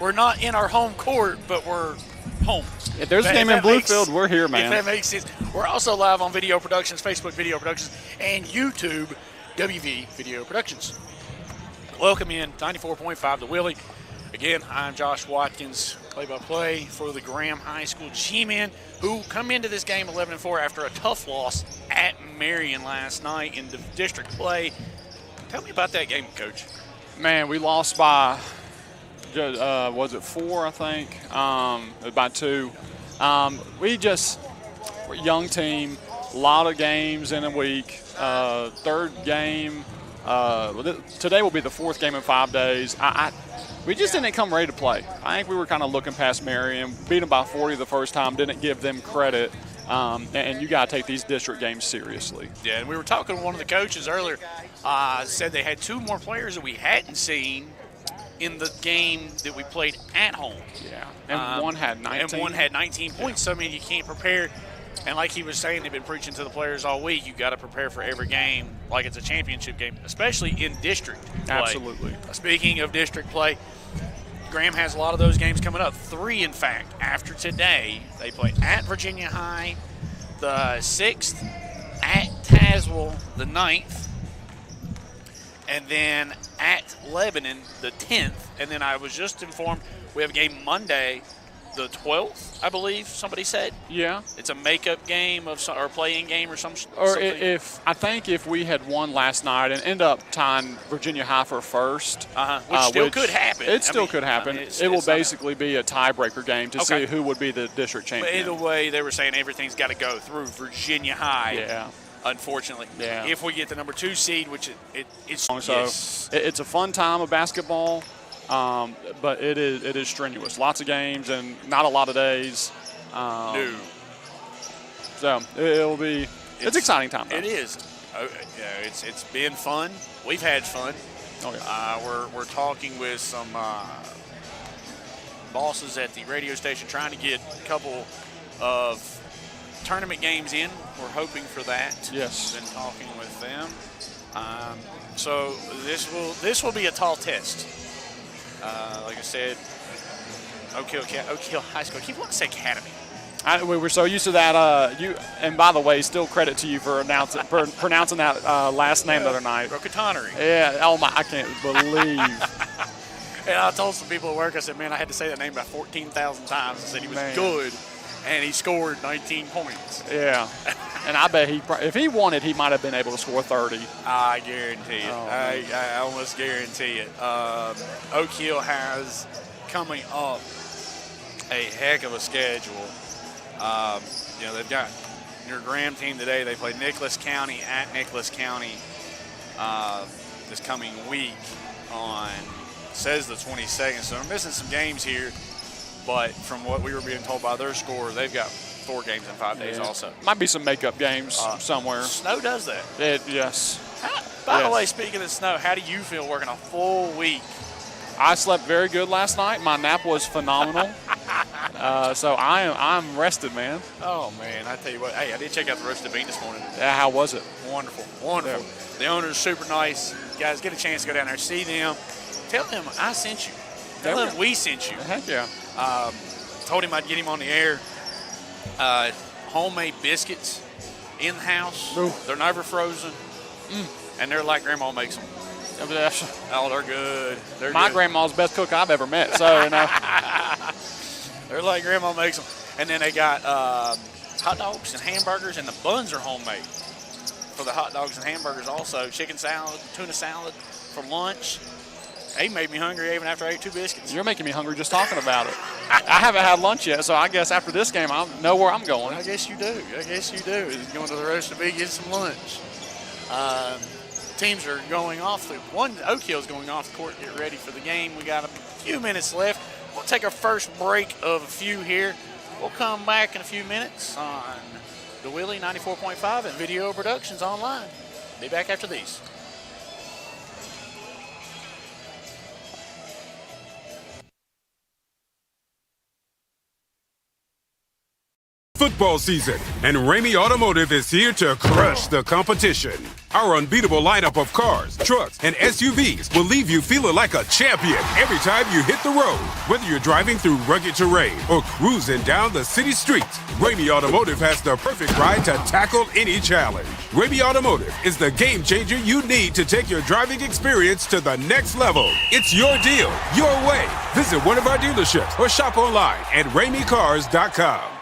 We're not in our home court, but we're home. If there's a game in Bluefield, we're here, man. If that makes sense. We're also live on Video Productions, Facebook Video Productions, and YouTube, WV Video Productions. Welcome in 94.5 The Willie. Again, I'm Josh Watkins, play-by-play for the Graham High School G-Men, who come into this game 11-4 after a tough loss at Marion last night in the district play. Tell me about that game, Coach. Man, we lost by, was it 4, I think? By 2. We're a young team, a lot of games in a week. Third game, today will be the 4th game in 5 days. We just didn't come ready to play. I think we were kind of looking past Marion, beat them by 40 the first time, didn't give them credit. And you got to take these district games seriously. Yeah, and we were talking to one of the coaches earlier. Said they had 2 more players that we hadn't seen in the game that we played at home. Yeah, and one had 19. And one had 19 points. So, I mean, you can't prepare. And like he was saying, they've been preaching to the players all week, you got to prepare for every game like it's a championship game, especially in district play. Absolutely. Speaking of district play, Graham has a lot of those games coming up. 3, in fact, after today. They play at Virginia High the 6th, at Tazewell the 9th, and then at Lebanon the 10th. And then I was just informed we have a game Monday the 12th, I believe somebody said. Yeah. It's a makeup game or playing game or something. Or if we had won last night and end up tying Virginia High for first. Which still could happen. It still could happen. It will basically be a tiebreaker game to see who would be the district champion. But either way, they were saying everything's got to go through Virginia High. Yeah. Unfortunately. Yeah. If we get the number 2 seed, which it's so yes. It's a fun time of basketball. But it is strenuous. Lots of games and not a lot of days. No. So it'll be it's exciting time. Though. It is. It's been fun. We've had fun. Oh yeah. We're talking with some bosses at the radio station trying to get a couple of tournament games in. We're hoping for that. Yes. Been talking with them. So this will be a tall test. Like I said, Oak Hill High School. I keep wanting to say Academy. We were so used to that. And by the way, still credit to you for pronouncing that last name the other night. TONEY. Yeah. Oh my! I can't believe. And I told some people at work. I said, "Man, I had to say that name about 14,000 times." I said he was good, and he scored 19 points. Yeah. And I bet if he wanted, he might have been able to score 30. I guarantee it. Oh, I almost guarantee it. Oak Hill has coming up a heck of a schedule. They've got your Graham team today. They play Nicholas County at Nicholas County this coming week on, says the 22nd. So they're missing some games here. But from what we were being told by their score, they've got 4 games in 5 days also. Might be some makeup games somewhere. Snow does that. Yes. By the way, speaking of snow, how do you feel working a full week? I slept very good last night. My nap was phenomenal. So I'm rested, man. Oh, man. I tell you what. Hey, I did check out the roasted bean this morning. Yeah, how was it? Wonderful. Wonderful. Yeah. The owner's super nice. Guys, get a chance to go down there, see them. Tell them I sent you. Tell them we sent you. Heck yeah. Told him I'd get him on the air. Homemade biscuits in the house. Ooh. They're never frozen. And they're like Grandma makes them. Oh, they're good. My grandma's best cook I've ever met. So, you know. They're like Grandma makes them. And then they got hot dogs and hamburgers, and the buns are homemade for the hot dogs and hamburgers also. Chicken salad, tuna salad for lunch. They made me hungry even after I ate 2 biscuits. You're making me hungry just talking about it. I haven't had lunch yet, so I guess after this game I'll know where I'm going. I guess you do. Going to the roast beef, get some lunch. Teams are going off. Oak Hill's going off the court, get ready for the game. We got a few minutes left. We'll take our first break of a few here. We'll come back in a few minutes on the Willie 94.5 and Video Productions Online. Be back after these. football season, and Ramey Automotive is here to crush the competition. Our unbeatable lineup of cars, trucks, and SUVs will leave you feeling like a champion every time you hit the road. Whether you're driving through rugged terrain or cruising down the city streets, Ramey Automotive has the perfect ride to tackle any challenge. Ramey Automotive is the game changer you need to take your driving experience to the next level. It's your deal, your way. Visit one of our dealerships or shop online at RameyCars.com.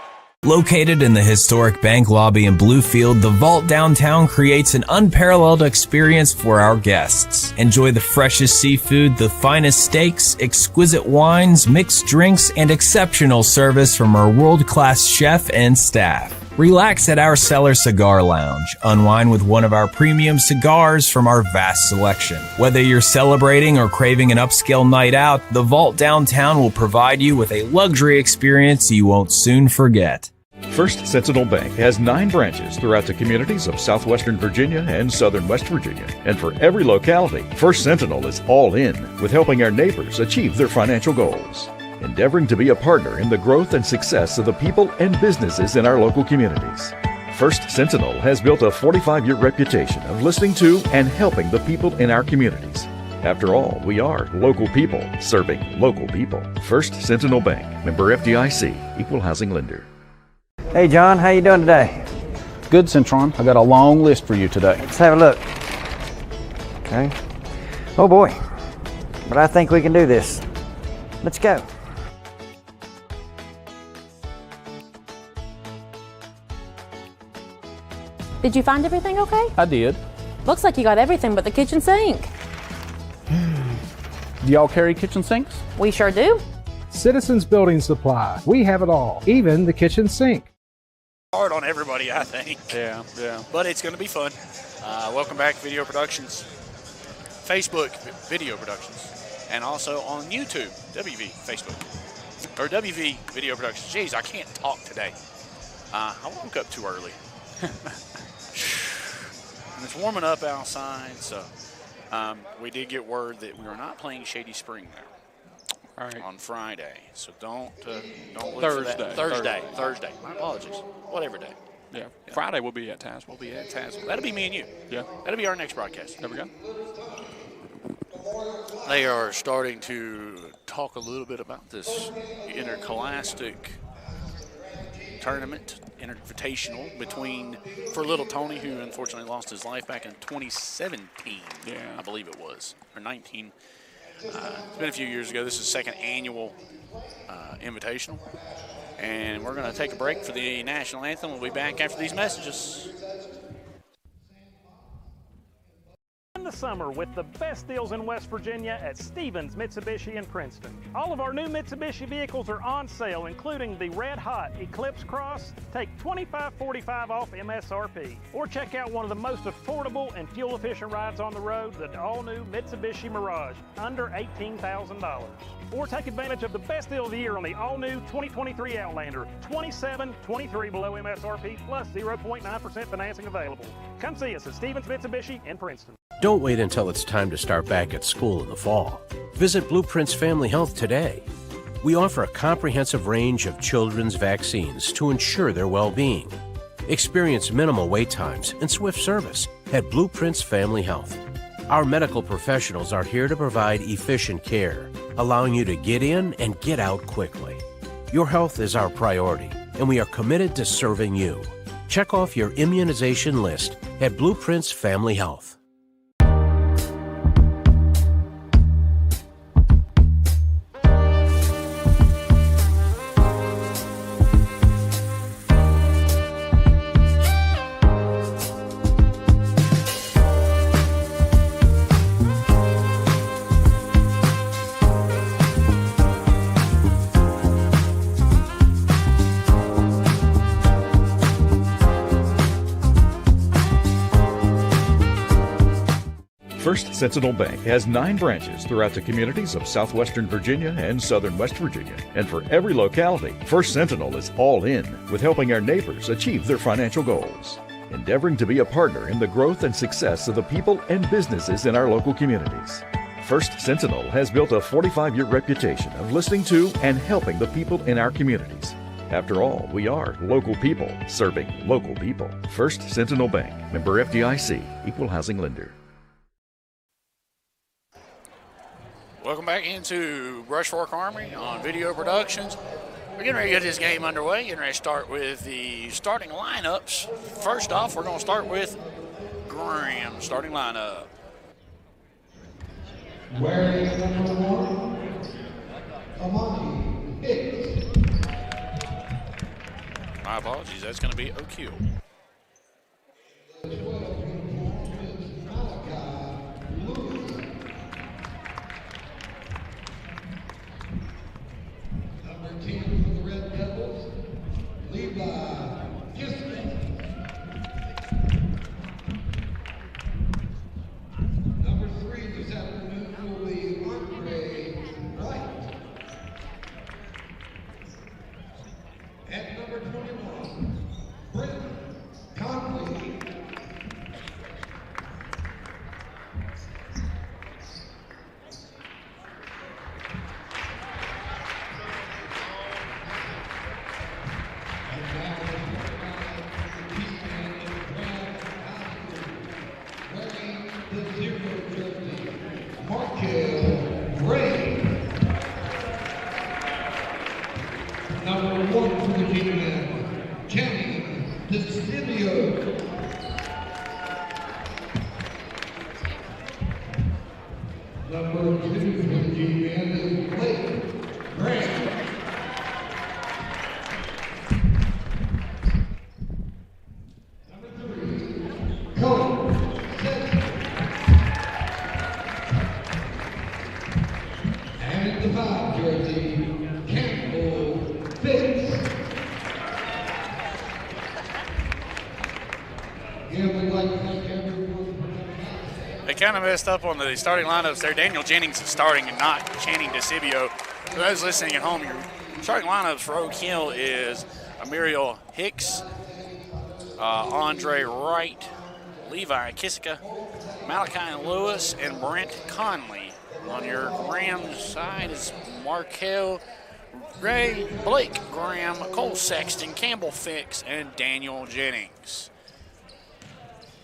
Located in the historic bank lobby in Bluefield, the Vault downtown creates an unparalleled experience for our guests. Enjoy the freshest seafood, the finest steaks, exquisite wines, mixed drinks, and exceptional service from our world-class chef and staff. Relax at our Cellar Cigar Lounge. Unwind with one of our premium cigars from our vast selection. Whether you're celebrating or craving an upscale night out, the Vault downtown will provide you with a luxury experience you won't soon forget. First Sentinel Bank has 9 branches throughout the communities of southwestern Virginia and southern West Virginia. And for every locality, First Sentinel is all in with helping our neighbors achieve their financial goals, endeavoring to be a partner in the growth and success of the people and businesses in our local communities. First Sentinel has built a 45-year reputation of listening to and helping the people in our communities. After all, we are local people serving local people. First Sentinel Bank, member FDIC, equal housing lender. Hey John, how you doing today? Good, Centron. I got a long list for you today. Let's have a look. Okay. Oh boy, but I think we can do this. Let's go. Did you find everything okay? I did. Looks like you got everything but the kitchen sink. Do y'all carry kitchen sinks? We sure do. Citizens Building Supply. We have it all, even the kitchen sink. Hard on everybody, I think. Yeah. But it's going to be fun. Welcome back, Video Productions. Facebook, Video Productions. And also on YouTube, WV Facebook. Or WV Video Productions. Jeez, I can't talk today. I woke up too early. And it's warming up outside, so we did get word that we are not playing Shady Spring now. All right. On Friday, so don't look Thursday. for that. Thursday. My apologies. Whatever day. Yeah. Friday we'll be at Tazewell. We'll be at Tazewell. That'll be me and you. Yeah. That'll be our next broadcast. There we go. They are starting to talk a little bit about this interscholastic tournament, invitational for little Tony, who unfortunately lost his life back in 2017. Yeah. I believe it was, or 19. It's been a few years ago. This is the second annual invitational. And we're going to take a break for the national anthem. We'll be back after these messages. In the summer with the best deals in West Virginia at Stevens Mitsubishi in Princeton. All of our new Mitsubishi vehicles are on sale, including the red hot Eclipse Cross. Take $25.45 off MSRP. Or check out one of the most affordable and fuel efficient rides on the road, the all new Mitsubishi Mirage, under $18,000. Or take advantage of the best deal of the year on the all new 2023 Outlander, $27.23 below MSRP plus 0.9% financing available. Come see us at Stevens Mitsubishi in Princeton. Don't wait until it's time to start back at school in the fall. Visit Blueprints Family Health today. We offer a comprehensive range of children's vaccines to ensure their well-being. Experience minimal wait times and swift service at Blueprints Family Health. Our medical professionals are here to provide efficient care, allowing you to get in and get out quickly. Your health is our priority, and we are committed to serving you. Check off your immunization list at Blueprints Family Health. First Sentinel Bank has 9 branches throughout the communities of southwestern Virginia and southern West Virginia. And for every locality, First Sentinel is all in with helping our neighbors achieve their financial goals, endeavoring to be a partner in the growth and success of the people and businesses in our local communities. First Sentinel has built a 45-year reputation of listening to and helping the people in our communities. After all, we are local people serving local people. First Sentinel Bank, member FDIC, equal housing lender. Welcome back into Brush Fork Armory on Video Productions. We're getting ready to get this game underway. Getting ready to start with the starting lineups. First off, we're going to start with Graham starting lineup. Wearing number 1, Amani Hicks. My apologies, that's going to be O'Keel. Number 10 for the Red Devils, Levi Gisman. Number 3 this afternoon will be Andre White. At number 21, Brenton Conley. Number 1 for the G-Men, Kenny DeStevio. Number 2 for the G-Men is Blake Grant. Number 3, Cole Sessions. And the 5 jersey, Campbell Fitz. Again, we'd like to thank everyone for coming out. They kind of messed up on the starting lineups there. Daniel Jennings is starting and not Channing DeCibio. For those listening at home, your starting lineups for Oak Hill is Amiriel Hicks, Andre Wright, Levi Kiska, Malachi Lewis, and Brent Conley. On your Graham side is Markel Ray, Blake Graham, Cole Sexton, Campbell Fix, and Daniel Jennings.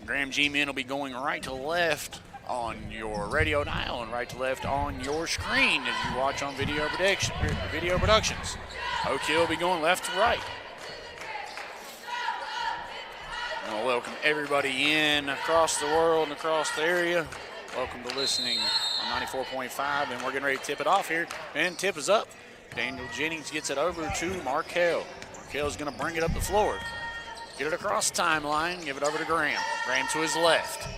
Graham G-Men will be going right to left on your radio dial and right to left on your screen as you watch on Video Productions. Oak Hill will be going left to right. I want to welcome everybody in across the world and across the area. Welcome to listening on 94.5, and we're getting ready to tip it off here. And tip is up. Daniel Jennings gets it over to Markel. Markel's going to bring it up the floor. Get it across the timeline, give it over to Graham. Graham to his left.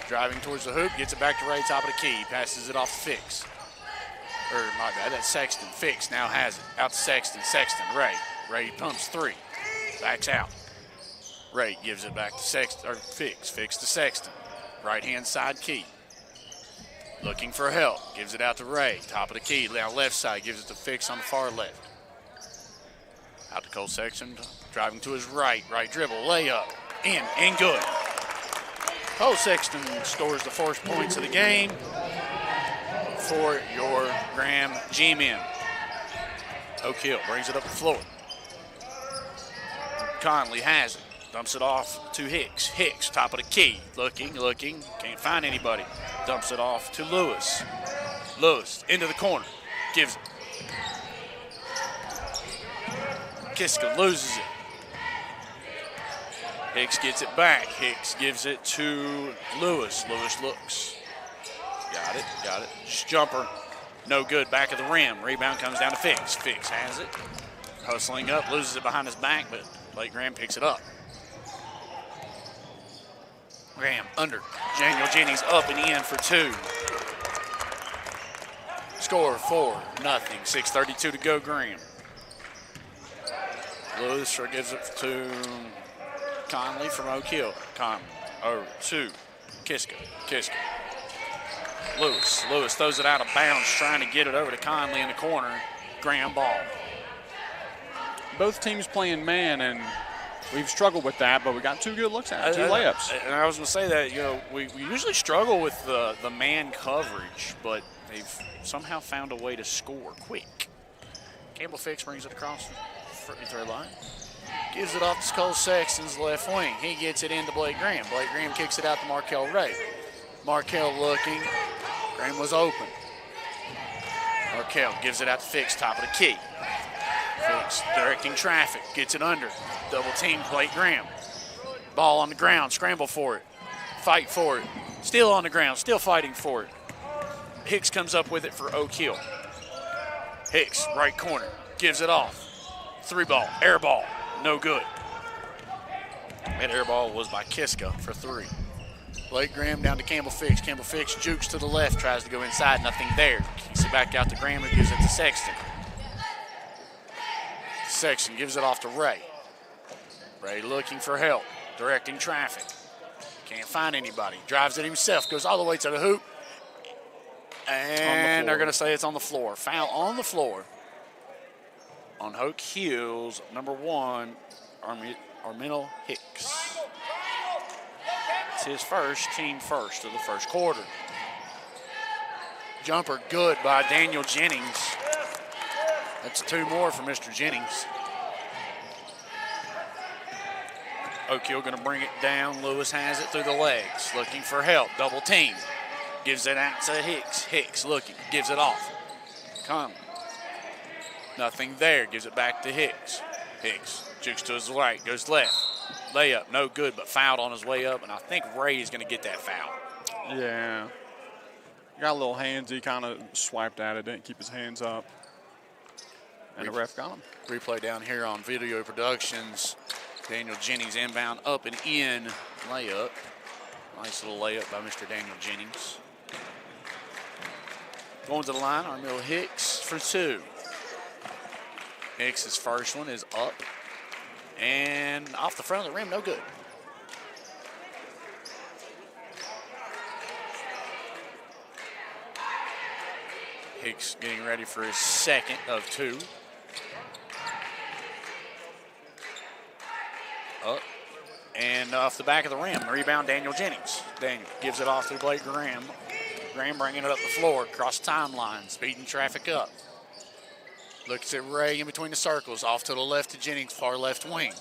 Driving towards the hoop, gets it back to Ray, top of the key. Passes it off to Fix. Or, my bad, that's Sexton. Fix now has it. Out to Sexton. Sexton, Ray. Ray pumps 3. Backs out. Ray gives it back to Sexton, or Fix. Fix to Sexton. Right-hand side key. Looking for help. Gives it out to Ray. Top of the key. Now left side. Gives it to Fix on the far left. Out to Cole Sexton. Driving to his right. Right dribble. Layup. In. And good. Cole Sexton scores the first points of the game for your Graham G-Men. Oak Hill brings it up the floor. Conley has it. Dumps it off to Hicks. Hicks, top of the key. Looking. Can't find anybody. Dumps it off to Lewis. Lewis into the corner. Gives it. Kiska loses it. Hicks gets it back. Hicks gives it to Lewis. Lewis looks. Got it. Just jumper. No good. Back of the rim. Rebound comes down to Fix. Fix has it. Hustling up. Loses it behind his back, but Blake Graham picks it up. Graham under. Daniel Jennings up and in for 2. Score 4-0. 6:32 to go, Graham. Lewis gives it to Conley from Oak Hill. Conley over to Kiska. Lewis throws it out of bounds, trying to get it over to Conley in the corner. Graham ball. Both teams playing man, and we've struggled with that, but we got 2 good looks at it, 2 layups. And I was going to say that, we usually struggle with the man coverage, but they've somehow found a way to score quick. Campbell Fix brings it across free throw line. Gives it off to Cole Sexton's left wing. He gets it into Blake Graham. Blake Graham kicks it out to Markel Ray. Markel looking. Graham was open. Markel gives it out to Fix, top of the key. Fix directing traffic. Gets it under. Double team Blake Graham. Ball on the ground. Scramble for it. Fight for it. Still on the ground. Still fighting for it. Hicks comes up with it for Oak Hill. Hicks, right corner. Gives it off. 3-ball. Air ball. No good. That air ball was by Kiska for 3. Blake Graham down to Campbell Fix. Campbell Fix jukes to the left, tries to go inside, nothing there. Kicks it back out to Graham, who gives it to Sexton. Sexton gives it off to Ray. Ray looking for help, directing traffic. Can't find anybody. Drives it himself, goes all the way to the hoop. And they're going to say it's on the floor. Foul on the floor on Oak Hill's number 1, Arminal Hicks. It's his first, team first of the first quarter. Jumper good by Daniel Jennings. That's 2 more for Mr. Jennings. Oak Hill going to bring it down. Lewis has it through the legs, looking for help. Double team. Gives it out to Hicks. Hicks looking, gives it off. Conley. Nothing there. Gives it back to Hicks. Hicks jukes to his right, goes left. Layup, no good, but fouled on his way up, and I think Ray is going to get that foul. Yeah. Got a little handsy, kind of swiped at it, didn't keep his hands up. And the ref got him. Replay down here on Video Productions. Daniel Jennings inbound, up and in layup. Nice little layup by Mr. Daniel Jennings. Going to the line, Armil Hicks for 2. Hicks' first one is up and off the front of the rim, no good. Hicks getting ready for his second of 2. Up and off the back of the rim. Rebound, Daniel Jennings. Daniel gives it off to Blake Graham. Graham bringing it up the floor, across the timeline, speeding traffic up. Looks at Ray in between the circles, off to the left to Jennings, far left wing.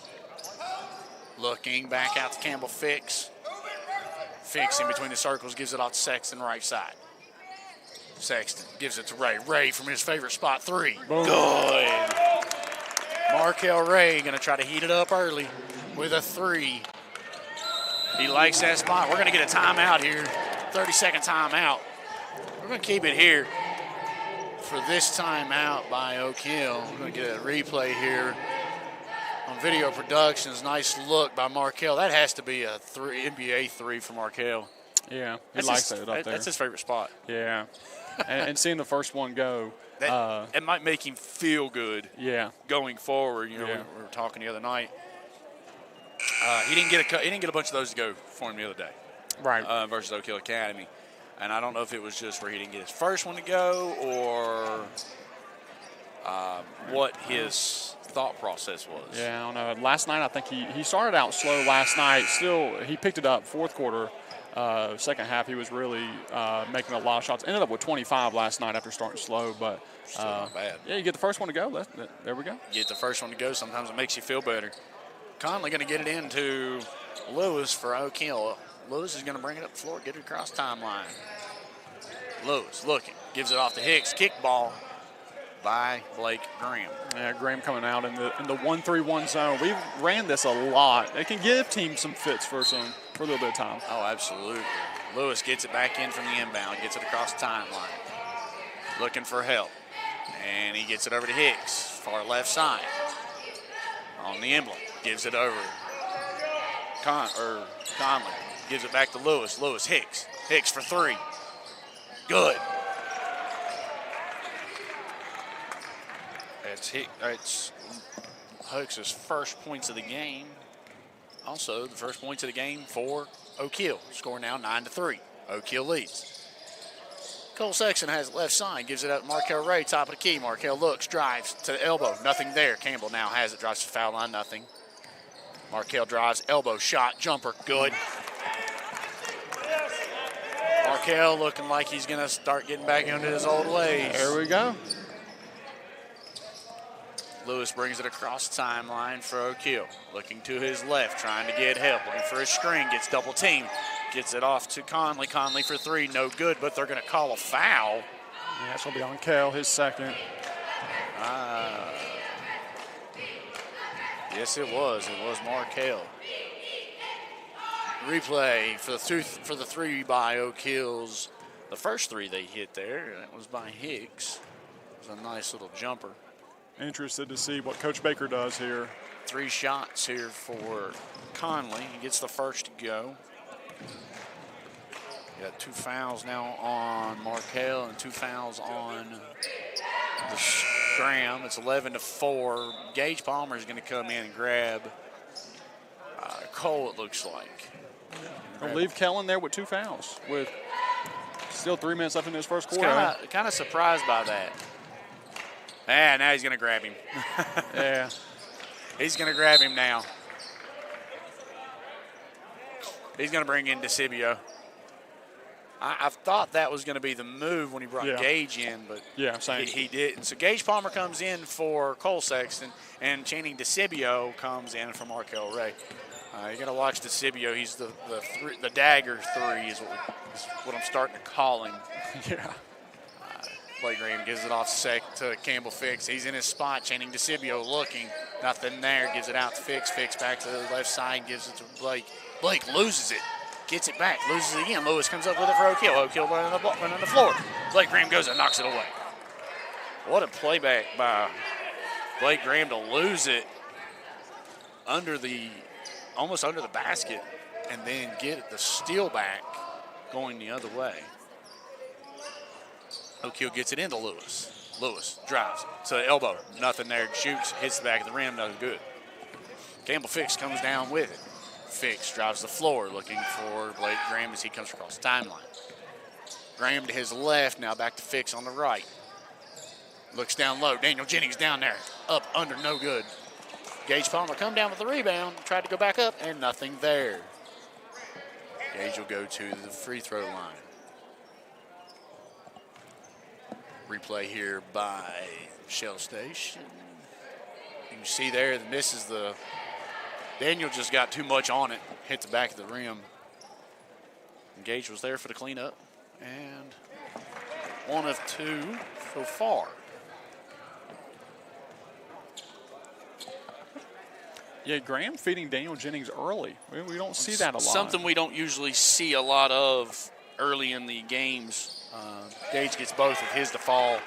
Looking back out to Campbell Fix. Fix in between the circles, gives it off to Sexton, right side. Sexton gives it to Ray. Ray from his favorite spot, 3. Boom. Good. Markel Ray going to try to heat it up early with a 3. He likes that spot. We're going to get a timeout here, 30-second timeout. We're going to keep it here for this timeout by Oak Hill. We're going to get a replay here on Video Productions. Nice look by Markel. That has to be a NBA 3 for Markel. Yeah, he likes it up there. That's his favorite spot. Yeah, and seeing the first one go. It might make him feel good. Yeah. Going forward, we were talking the other night. He didn't get a bunch of those to go for him the other day. Right. Versus Oak Hill Academy. And I don't know if it was just where he didn't get his first one to go or what his thought process was. Yeah, I don't know. Last night, I think he started out slow last night. Still, he picked it up fourth quarter. Second half, he was really making a lot of shots. Ended up with 25 last night after starting slow, but still not bad. Yeah, you get the first one to go. There we go. You get the first one to go. Sometimes it makes you feel better. Conley going to get it into Lewis for Oak Hill. Lewis is going to bring it up the floor, get it across timeline. Lewis looking, gives it off to Hicks. Kickball by Blake Graham. Yeah, Graham coming out in the 1-3-1 zone. We ran this a lot. It can give teams some fits for a little bit of time. Oh, absolutely. Lewis gets it back in from the inbound, gets it across the timeline. Looking for help. And he gets it over to Hicks, far left side. On the emblem, gives it over. Conley gives it back to Lewis. Lewis, Hicks. Hicks for 3. Good. It's Hicks' first points of the game. Also, the first points of the game for Oak Hill. Score now 9-3. Oak Hill leads. Cole Sexton has it left side, gives it up to Markel Ray, top of the key. Markel looks, drives to the elbow. Nothing there. Campbell now has it, drives to the foul line, nothing. Markel drives, elbow, shot, jumper, good. Markel looking like he's going to start getting back into his old ways. There we go. Lewis brings it across the timeline for O'Keel. Looking to his left, trying to get help. Looking for a screen, gets double teamed. Gets it off to Conley. Conley for three, no good, but they're going to call a foul. Yeah, that's going to be on Kel, his second. Yes, it was. It was Markel. Replay for the three by O'Keel's. The first three they hit there, that was by Hicks. It was a nice little jumper. Interested to see what Coach Baker does here. 3 shots here for Conley. He gets the first to go. Got 2 fouls now on Markel and 2 fouls on the Graham. It's 11-4. Gage Palmer is going to come in and grab Cole, it looks like. They'll leave Kellen there with 2 fouls with still 3 minutes left in his first quarter. Kind of surprised by that. And now he's going to grab him. Yeah. He's going to grab him now. He's going to bring in DeCibio. I thought that was going to be the move when he brought Gage in, but he didn't. So Gage Palmer comes in for Cole Sexton, and Channing DeCibio comes in for Markel Ray. You got to watch DeCibio. He's the dagger 3 is what I'm starting to call him. Yeah. Blake Graham gives it off to Campbell Fix. He's in his spot. Channing DeCibio looking. Nothing there. Gives it out to Fix. Fix back to the left side. Gives it to Blake. Blake loses it. Gets it back. Loses it again. Lewis comes up with it for O'Keel. O'Keel running on the floor. Blake Graham goes and knocks it away. What a playback by Blake Graham to lose it almost under the basket and then get the steal back going the other way. O'Keel gets it into Lewis. Lewis drives to the elbow. Nothing there. Shoots. Hits the back of the rim. Nothing good. Campbell Fix comes down with it. Fix drives the floor looking for Blake Graham as he comes across the timeline. Graham to his left. Now back to Fix on the right. Looks down low. Daniel Jennings down there. Up, under, no good. Gage Palmer come down with the rebound. Tried to go back up and nothing there. Gage will go to the free throw line. Replay here by Shell Station. You can see there, this is the, Daniel just got too much on it, hit the back of the rim. Gage was there for the cleanup, and 1 of 2 so far. Yeah, Graham feeding Daniel Jennings early. We don't see that a lot. Something we don't usually see a lot of early in the games. Gage gets both of his to fall.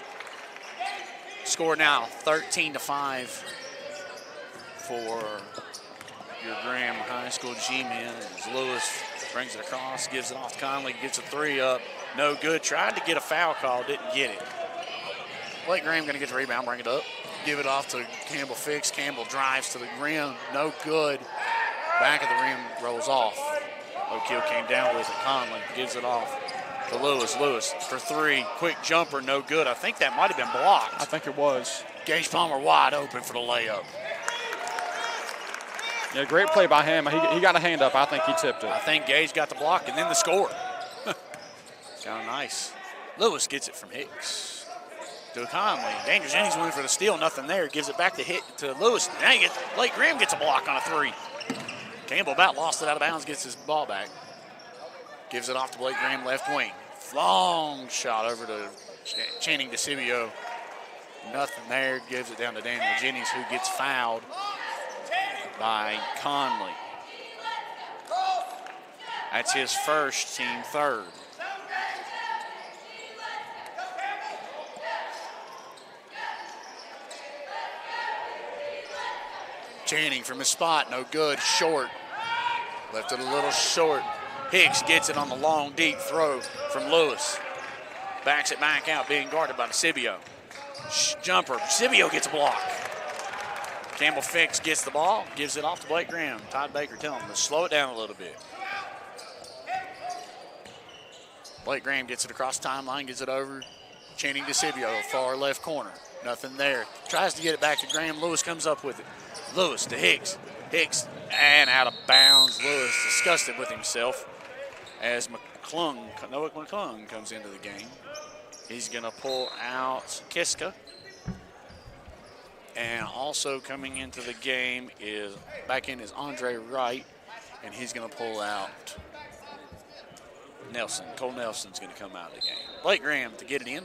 Score now 13-5 for your Graham High School G-men as Lewis brings it across, gives it off to Conley, gets a 3 up. No good. Tried to get a foul call, didn't get it. Blake Graham going to get the rebound, bring it up. Give it off to Campbell Fix. Campbell drives to the rim. No good. Back of the rim rolls off. O'Keel came down with it. Conley gives it off to Lewis. Lewis for 3. Quick jumper. No good. I think that might have been blocked. I think it was. Gage Palmer wide open for the layup. Yeah, great play by him. He got a hand up. I think he tipped it. I think Gage got the block and then the score. Kind of nice. Lewis gets it from Hicks. To Conley. Daniel Jennings went for the steal. Nothing there. Gives it back to Lewis. Dang it. Blake Graham gets a block on a 3. Campbell about lost it out of bounds. Gets his ball back. Gives it off to Blake Graham left wing. Long shot over to Channing DeCibio. Nothing there. Gives it down to Daniel Jennings, who gets fouled by Conley. That's his first, team third. Channing from his spot, no good, short. Left it a little short. Hicks gets it on the long, deep throw from Lewis. Backs it back out, being guarded by DeCibio. Jumper, DeCibio gets a block. Campbell Fix gets the ball, gives it off to Blake Graham. Todd Baker telling him to slow it down a little bit. Blake Graham gets it across the timeline, gets it over. Channing DeCibio, far left corner. Nothing there. Tries to get it back to Graham. Lewis comes up with it. Lewis to Hicks. Hicks and out of bounds. Lewis disgusted with himself as Noah McClung comes into the game. He's going to pull out Kiska. And also coming into the game is Andre Wright, and he's going to pull out Nelson. Cole Nelson's going to come out of the game. Blake Graham to get it in,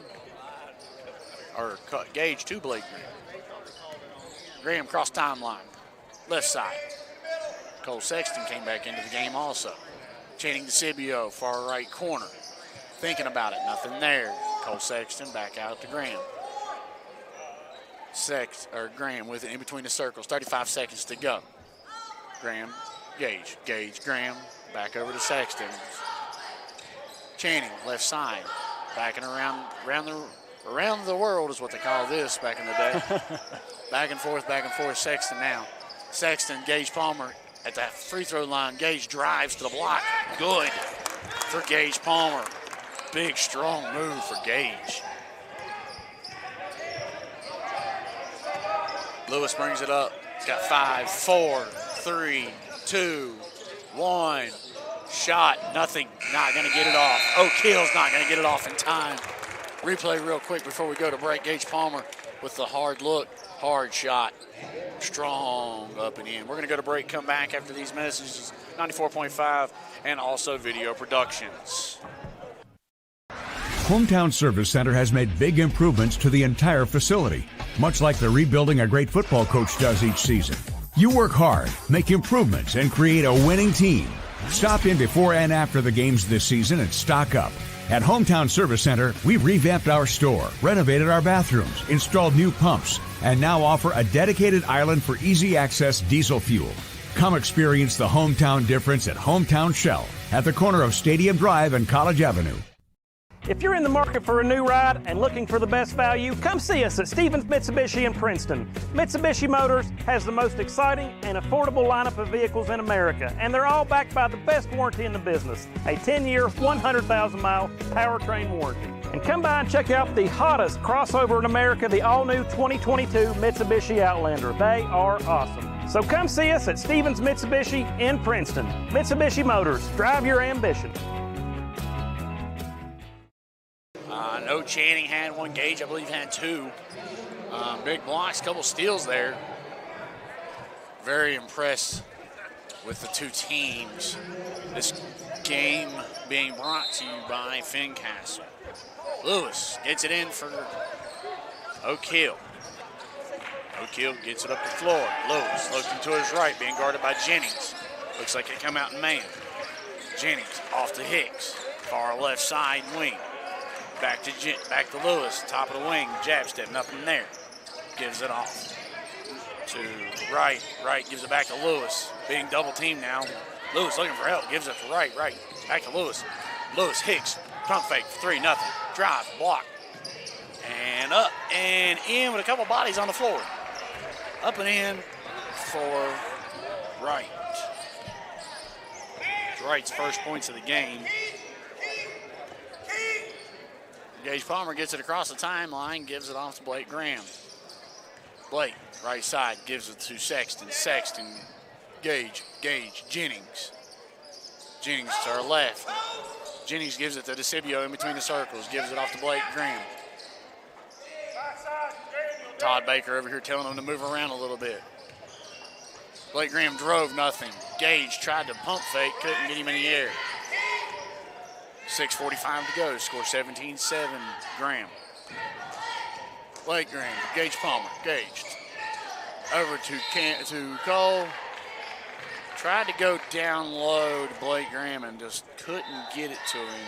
or Gage to Blake Graham. Graham cross timeline, left side. Cole Sexton came back into the game also. Channing DeCibio, far right corner. Thinking about it, nothing there. Cole Sexton back out to Graham. Graham with it in between the circles, 35 seconds to go. Graham, Gage, Graham, back over to Sexton. Channing, left side, backing around the world is what they call this back in the day. back and forth, Sexton now. Sexton, Gage Palmer at that free throw line. Gage drives to the block. Good for Gage Palmer. Big, strong move for Gage. Lewis brings it up. He's got 5, 4, 3, 2, 1. Shot, nothing. Not going to get it off. Oak Hill's not going to get it off in time. Replay real quick before we go to break. Gage Palmer with the hard look, hard shot. Strong up and in. We're going to go to break, come back after these messages. 94.5 and also Video Productions. Hometown Service Center has made big improvements to the entire facility, much like the rebuilding a great football coach does each season. You work hard, make improvements, and create a winning team. Stop in before and after the games this season and stock up. At Hometown Service Center, we've revamped our store, renovated our bathrooms, installed new pumps, and now offer a dedicated island for easy access diesel fuel. Come experience the hometown difference at Hometown Shell at the corner of Stadium Drive and College Avenue. If you're in the market for a new ride and looking for the best value, come see us at Stevens Mitsubishi in Princeton. Mitsubishi Motors has the most exciting and affordable lineup of vehicles in America, and they're all backed by the best warranty in the business, a 10-year, 100,000-mile powertrain warranty. And come by and check out the hottest crossover in America, the all-new 2022 Mitsubishi Outlander. They are awesome. So come see us at Stevens Mitsubishi in Princeton. Mitsubishi Motors, drive your ambition. I know Channing had one. Gage, I believe, had 2. Big blocks, couple steals there. Very impressed with the 2 teams. This game being brought to you by Fincastle. Lewis gets it in for Oak Hill. Oak Hill gets it up the floor. Lewis looking to his right, being guarded by Jennings. Looks like they come out in man. Jennings off to Hicks, far left side wing. Back to Lewis, top of the wing, jab step, nothing there. Gives it off to Wright. Wright gives it back to Lewis, being double teamed now. Lewis looking for help, gives it to Wright. Back to Lewis. Lewis, Hicks, pump fake for 3, nothing. Drive, block, and up and in with a couple bodies on the floor. Up and in for Wright. It's Wright's first points of the game. Gage Palmer gets it across the timeline, gives it off to Blake Graham. Blake, right side, gives it to Sexton. Sexton, Gage, Jennings. Jennings to her left. Jennings gives it to DeCibio in between the circles, gives it off to Blake Graham. Todd Baker over here telling him to move around a little bit. Blake Graham drove, nothing. Gage tried to pump fake, couldn't get him in the air. 6:45 to go, score 17-7, Graham. Blake Graham, Gage Palmer, Gage. Over to Cole. Tried to go down low to Blake Graham and just couldn't get it to him.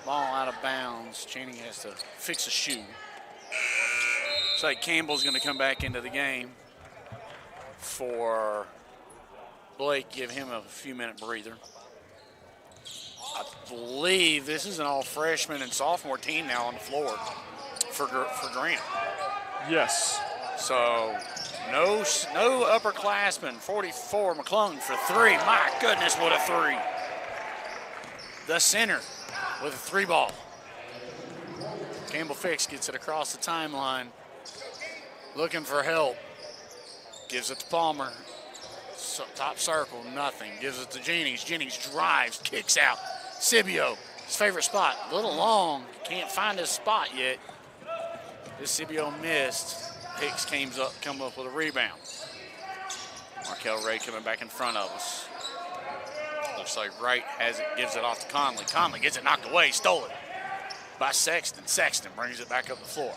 Ball out of bounds. Channing has to fix a shoe. Looks like Campbell's going to come back into the game for Blake, give him a few-minute breather. I believe this is an all-freshman and sophomore team now on the floor for Graham. Yes. So no upperclassmen. 44 McClung for 3. My goodness, what a 3. The center with a 3 ball. Campbell Fix gets it across the timeline. Looking for help. Gives it to Palmer. Top circle, nothing. Gives it to Jennings. Jennings drives, kicks out. Sibio, his favorite spot. A little long. Can't find his spot yet. This Sibio missed. Hicks come up with a rebound. Markel Ray coming back in front of us. Looks like Wright has it, gives it off to Conley. Conley gets it knocked away, stole it by Sexton. Sexton brings it back up the floor.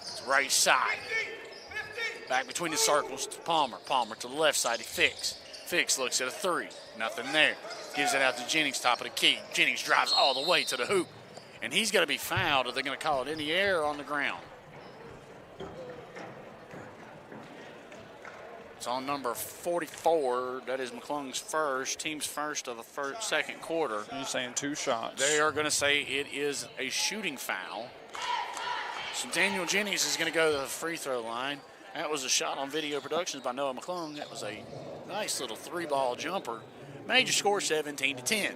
It's right side. Back between the circles to Palmer. Palmer to the left side to Fix. Fix looks at a three. Nothing there. Gives it out to Jennings, top of the key. Jennings drives all the way to the hoop. And he's going to be fouled. Are they going to call it in the air or on the ground? It's on number 44. That is McClung's first, team's first of the second quarter. You're saying 2 shots. They are going to say it is a shooting foul. So Daniel Jennings is going to go to the free throw line. That was a shot on video productions by Noah McClung. That was a nice little 3-ball jumper. Made your score 17-10.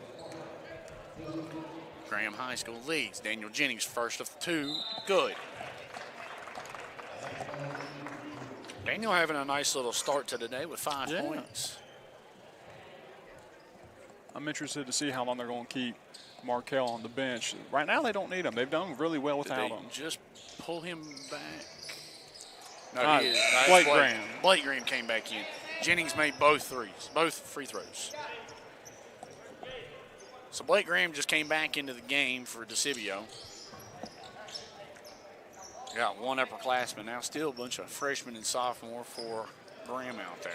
Graham High School leads. Daniel Jennings first of 2. Good. Daniel having a nice little start to the day with 5 points. I'm interested to see how long they're going to keep Markel on the bench. Right now they don't need him. They've done really well without him. Just pull him back. No, he is. No, Blake Graham. Blake Graham came back in. Jennings made both free throws. So Blake Graham just came back into the game for DeCibio. Got one upperclassman now, still a bunch of freshmen and sophomore for Graham out there.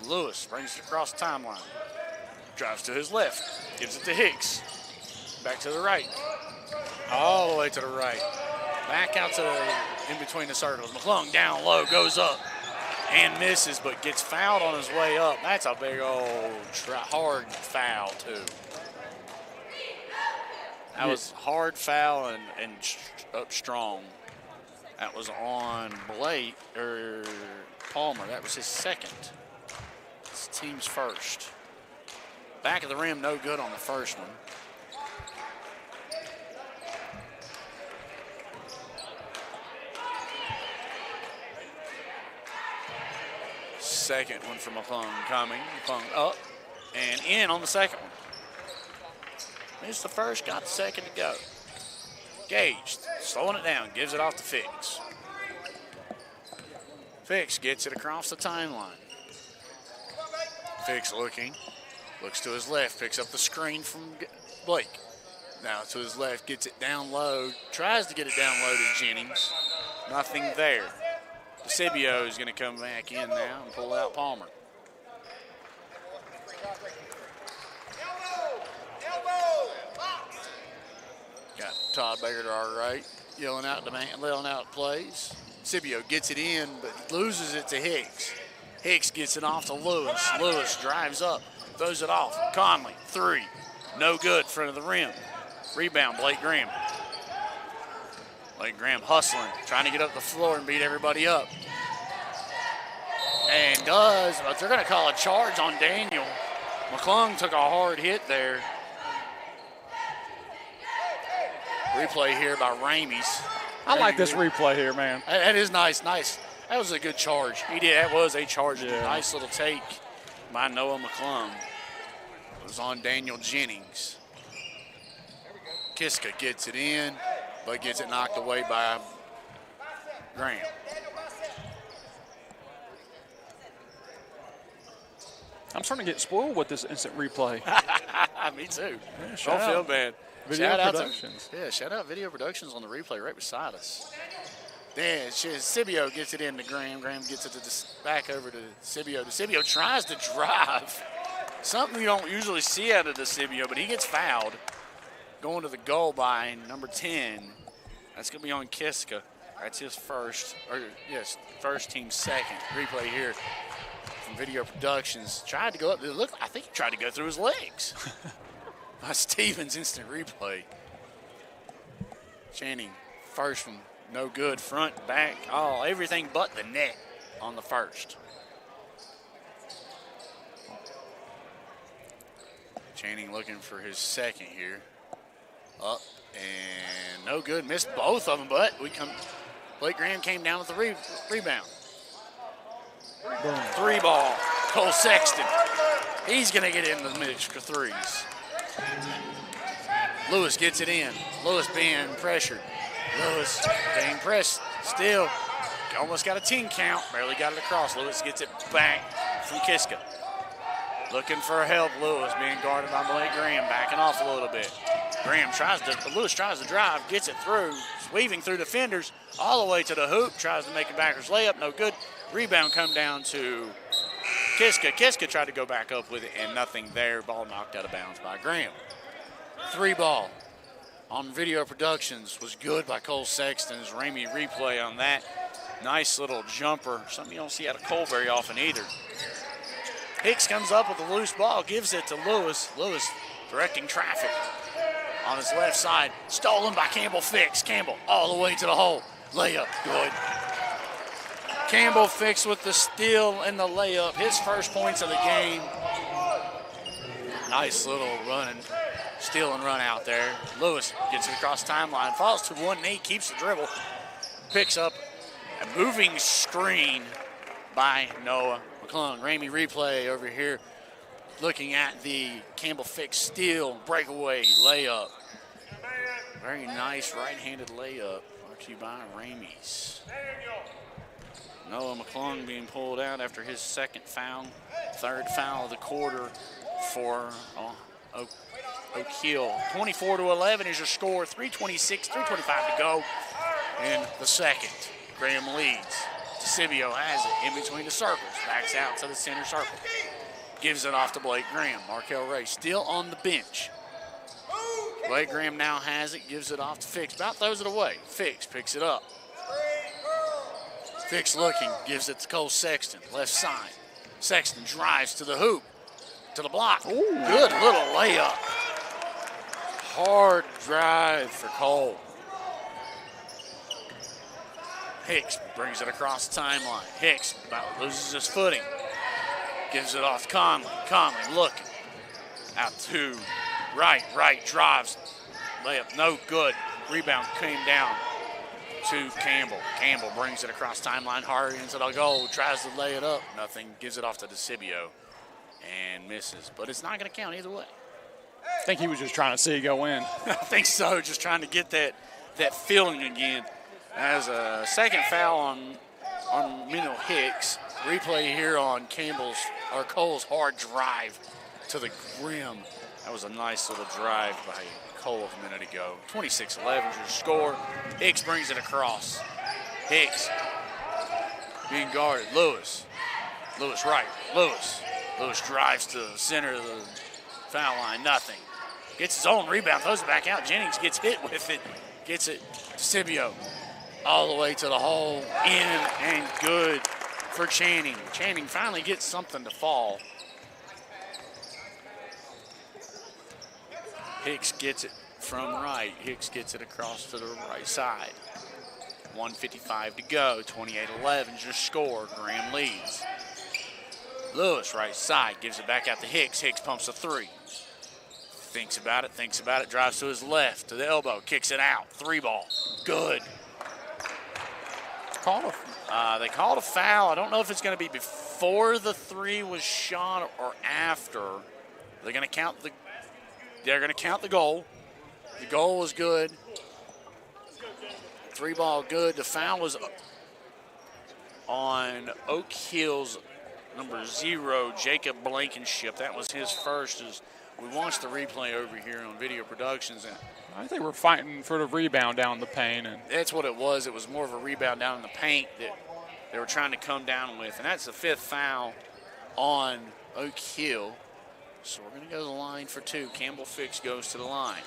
Lewis brings it across the timeline. Drives to his left, gives it to Hicks. Back to the right. All the way to the right. Back out to in between the circles. McClung down low, goes up and misses, but gets fouled on his way up. That's a big old hard foul, too. That was hard foul and up strong. That was on Palmer. That was his second. His team's first. Back of the rim, no good on the first one. Second one from McClung coming. McClung up and in on the second one. Missed the first, got the second to go. Gage, slowing it down, gives it off to Fix. Fix gets it across the timeline. Fix looks to his left, picks up the screen from Blake. Now to his left, gets it down low, tries to get it down low to Jennings. Nothing there. DeCibio is going to come back in now and pull out Palmer. Got Todd Baker to our right, yelling out plays. DeCibio gets it in, but loses it to Hicks. Hicks gets it off to Lewis. Lewis drives up, throws it off. Conley, 3. No good, front of the rim. Rebound, Blake Graham. Blake Graham hustling, trying to get up the floor and beat everybody up. And does, but they're going to call a charge on Daniel. McClung took a hard hit there. Replay here by Ramey's. I like this replay here, man. That is nice. That was a good charge. He did. That was a charge. Yeah. Nice little take by Noah McClung. It was on Daniel Jennings. Kiska gets it in, but gets it knocked away by Graham. I'm starting to get spoiled with this instant replay. Me too. Yeah, Don't feel bad. Video Productions. Shout out Video Productions on the replay right beside us. Then DeCibio gets it into Graham. Graham gets it back over to DeCibio. DeCibio tries to drive. Something you don't usually see out of DeCibio, but he gets fouled. Going to the goal by number 10. That's going to be on Kiska. That's his first, first team second. Replay here from Video Productions. Tried to go up. I think he tried to go through his legs. By Stevens, instant replay. Channing, first one, no good. Front, back, everything but the net on the first. Channing looking for his second here. Up and no good. Missed both of them, but Blake Graham came down with the rebound. 3-ball. Cole Sexton. He's going to get in the mix for threes. Lewis gets it in. Lewis being pressured. Lewis being pressed. Still almost got a 10 count, barely got it across. Lewis gets it back from Kiska. Looking for help, Lewis being guarded by Blake Graham, backing off a little bit. Lewis tries to drive, gets it through, weaving through defenders, all the way to the hoop, tries to make a backwards layup, no good. Rebound come down to Kiska. Kiska tried to go back up with it, and nothing there. Ball knocked out of bounds by Graham. 3 ball on Video Productions was good by Cole Sexton's Ramey replay on that. Nice little jumper, something you don't see out of Cole very often either. Hicks comes up with a loose ball, gives it to Lewis. Lewis directing traffic on his left side. Stolen by Campbell Fix. Campbell all the way to the hole. Layup, good. Campbell Fix with the steal and the layup. His first points of the game. Nice little running, steal and run out there. Lewis gets it across the timeline, falls to one knee, keeps the dribble, picks up a moving screen by Noah McClung. Ramey replay over here looking at the Campbell Fix steal, breakaway, layup. Very nice right-handed layup brought to you by Ramey's. Noah McClung being pulled out after his second foul, third foul of the quarter for Oak Hill. 24-11 is your score, 3:26, 3:25 to go in the second. Graham leads. DeCibio has it in between the circles, backs out to the center circle. Gives it off to Blake Graham. Markel Ray still on the bench. Blake Graham now has it, gives it off to Fix, about throws it away. Fix picks it up. Fix looking, gives it to Cole Sexton, left side. Sexton drives to the hoop, to the block. Ooh. Good little layup. Hard drive for Cole. Hicks brings it across the timeline. Hicks about loses his footing. Gives it off to Conley. Conley looking. Out to right, drives. Layup no good. Rebound came down to Campbell. Campbell brings it across timeline. Hurries it a goal. Tries to lay it up. Nothing. Gives it off to DeCibio and misses. But it's not going to count either way. I think he was just trying to see it go in. I think so. Just trying to get that feeling again. As a second foul on Minnow Hicks. Replay here on Cole's hard drive to the rim. That was a nice little drive by Cole a minute ago. 26-11 is your score. Hicks brings it across. Hicks being guarded. Lewis right. Lewis drives to the center of the foul line. Nothing. Gets his own rebound. Throws it back out. Jennings gets hit with it. Gets it to Scibio. All the way to the hole. In and good for Channing. Channing finally gets something to fall. Hicks gets it from right. Hicks gets it across to the right side. 1:55 to go. 28-11 is your score. Graham leads. Lewis, right side, gives it back out to Hicks. Hicks pumps a three. Thinks about it, drives to his left, to the elbow, kicks it out. 3 ball. Good. They called a foul. I don't know if it's going to be before the 3 was shot or after. They're going to count the goal. The goal was good. 3 ball good. The foul was on Oak Hill's number 0, Jacob Blankenship. That was his first. As we watched the replay over here on Video Productions. And I think they were fighting for the rebound down the paint. And that's what it was. It was more of a rebound down in the paint that they were trying to come down with. And that's the 5th foul on Oak Hill. So we're going to go to the line for 2. Campbell Fix goes to the line.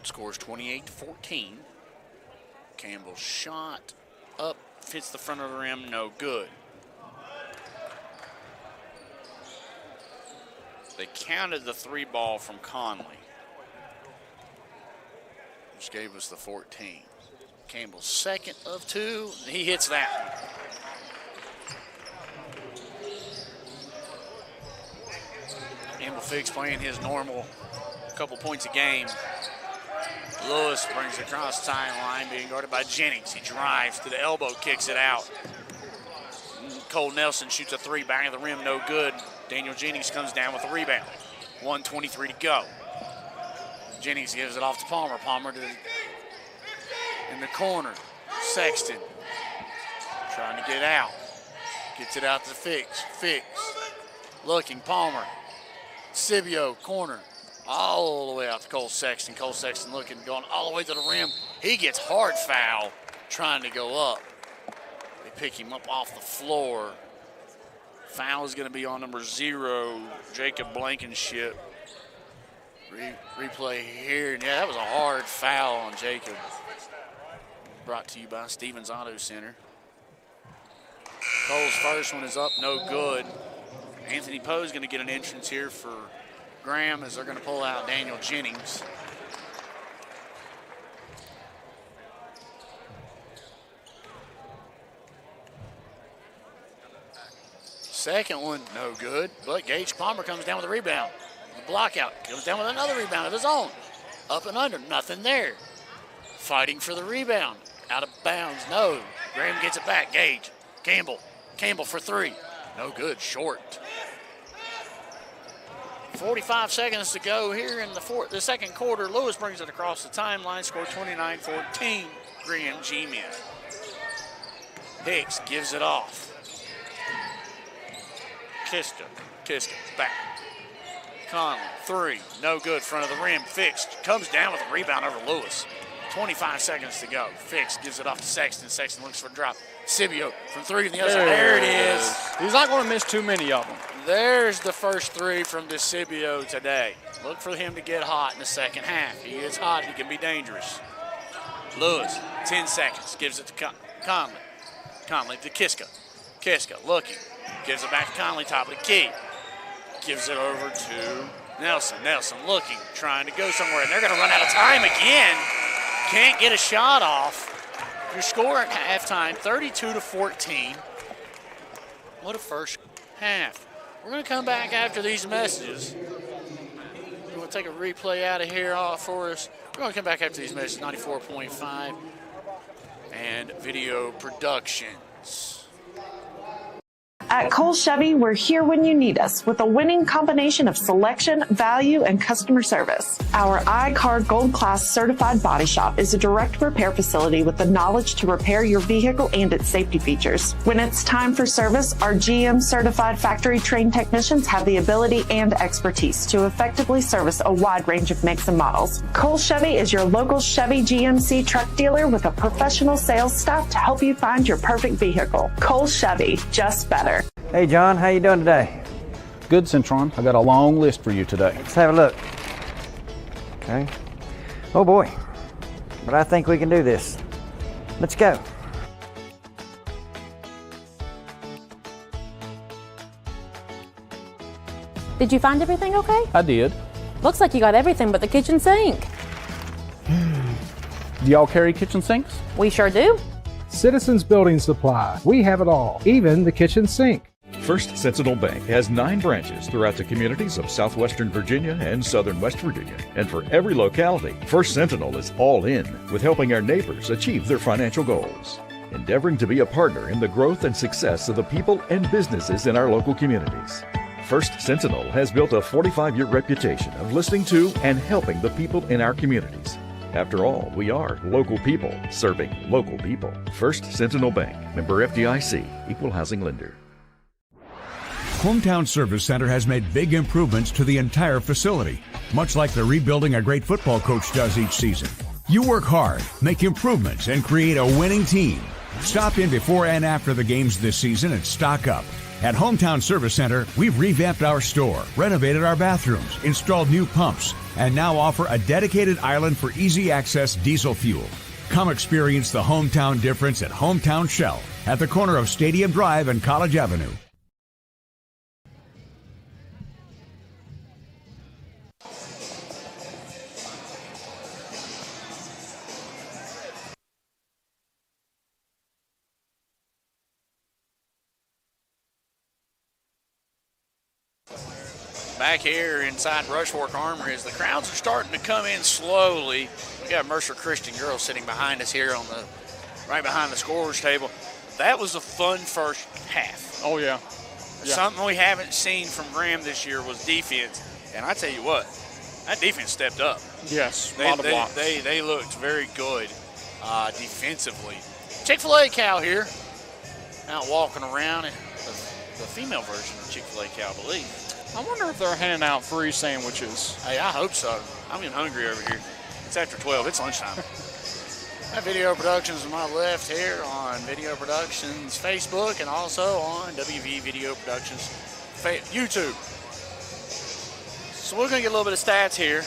Scores 28-14. Campbell's shot up, hits the front of the rim, no good. They counted the 3 ball from Conley, which gave us the 14. Campbell's second of 2. He hits that one. Campbell Fix playing his normal couple points a game. Lewis brings it across the timeline, being guarded by Jennings. He drives to the elbow, kicks it out. Cole Nelson shoots a 3, back of the rim, no good. Daniel Jennings comes down with a rebound. 1:23 to go. Jennings gives it off to Palmer. Palmer in the corner. Sexton trying to get out. Gets it out to Fix. Fix looking. Palmer. Scibio corner. All the way out to Cole Sexton. Cole Sexton looking, going all the way to the rim. He gets hard foul trying to go up. They pick him up off the floor. Foul is going to be on number 0, Jacob Blankenship. Replay here. Yeah, that was a hard foul on Jacob. Brought to you by Stevens Auto Center. Cole's first one is up, no good. Anthony Poe's going to get an entrance here for Graham as they're going to pull out Daniel Jennings. Second one, no good, but Gage Palmer comes down with a rebound. The block out, comes down with another rebound of his own. Up and under, nothing there. Fighting for the rebound, out of bounds, no. Graham gets it back, Gage, Campbell for 3, no good, short. 45 seconds to go here in the second quarter. Lewis brings it across the timeline, score 29-14, Graham G-Men. Hicks gives it off. Kiska back. Conley, 3, no good, front of the rim. Fix comes down with a rebound over Lewis. 25 seconds to go. Fix gives it off to Sexton. Sexton looks for a drop. Scibio from 3 to the other side. There it is. He's not going to miss too many of them. There's the first 3 from DeCibio today. Look for him to get hot in the second half. He is hot. He can be dangerous. Lewis, 10 seconds, gives it to Conley. Conley to Kiska. Kiska looking. Gives it back to Conley, top of the key. Gives it over to Nelson. Nelson looking, trying to go somewhere, and they're going to run out of time again. Can't get a shot off. Your score at halftime, 32-14. What a first half. We're going to come back after these messages. We're going to take a replay out of here for us. We're going to come back after these messages, 94.5 and Video Productions. At Cole Chevy, we're here when you need us with a winning combination of selection, value, and customer service. Our iCar Gold Class certified body shop is a direct repair facility with the knowledge to repair your vehicle and its safety features. When it's time for service, our GM certified factory trained technicians have the ability and expertise to effectively service a wide range of makes and models. Cole Chevy is your local Chevy GMC truck dealer with a professional sales staff to help you find your perfect vehicle. Cole Chevy, just better. Hey, John, how you doing today? Good, Centron. I got a long list for you today. Let's have a look. Okay. Oh, boy. But I think we can do this. Let's go. Did you find everything okay? I did. Looks like you got everything but the kitchen sink. Do y'all carry kitchen sinks? We sure do. Citizens Building Supply. We have it all, even the kitchen sink. First Sentinel Bank has 9 branches throughout the communities of southwestern Virginia and southern West Virginia. And for every locality, First Sentinel is all in with helping our neighbors achieve their financial goals, endeavoring to be a partner in the growth and success of the people and businesses in our local communities. First Sentinel has built a 45-year reputation of listening to and helping the people in our communities. After all, we are local people serving local people. First Sentinel Bank, member FDIC, equal housing lender. Hometown Service Center has made big improvements to the entire facility, much like the rebuilding a great football coach does each season. You work hard, make improvements, and create a winning team. Stop in before and after the games this season and stock up. At Hometown Service Center, we've revamped our store, renovated our bathrooms, installed new pumps, and now offer a dedicated island for easy access diesel fuel. Come experience the hometown difference at Hometown Shell at the corner of Stadium Drive and College Avenue. Back here inside Rushfork Armory as the crowds are starting to come in slowly. We got Mercer Christian Girls sitting behind us here on the right behind the scorer's table. That was a fun first half. Oh, yeah. Something we haven't seen from Graham this year was defense. And I tell you what, that defense stepped up. Yes, a lot of blocks. They looked very good defensively. Chick-fil-A cow here, out walking around. The female version of Chick-fil-A cow, I believe. I wonder if they're handing out free sandwiches. Hey, I hope so. I'm getting hungry over here. It's after 12. It's lunchtime. That Video Productions on my left here on Video Productions Facebook and also on WV Video Productions YouTube. So we're going to get a little bit of stats here.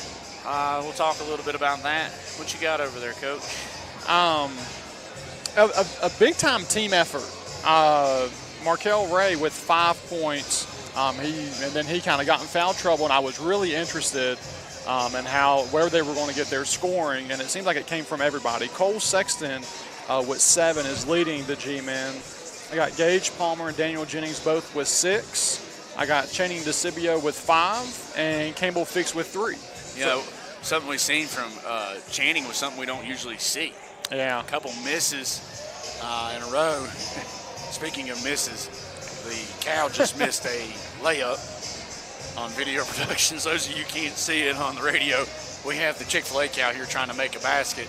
We'll talk a little bit about that. What you got over there, Coach? A big-time team effort. Markel Ray with 5 points. And then he kind of got in foul trouble, and I was really interested in where they were going to get their scoring, and it seems like it came from everybody. Cole Sexton with 7 is leading the G-men. I got Gage Palmer and Daniel Jennings both with 6. I got Channing DeCibio with 5, and Campbell Fix with 3. You know, something we've seen from Channing was something we don't usually see. Yeah. A couple misses in a row. Speaking of misses, the cow just missed a layup on Video Productions. Those of you can't see it on the radio, we have the Chick-fil-A cow here trying to make a basket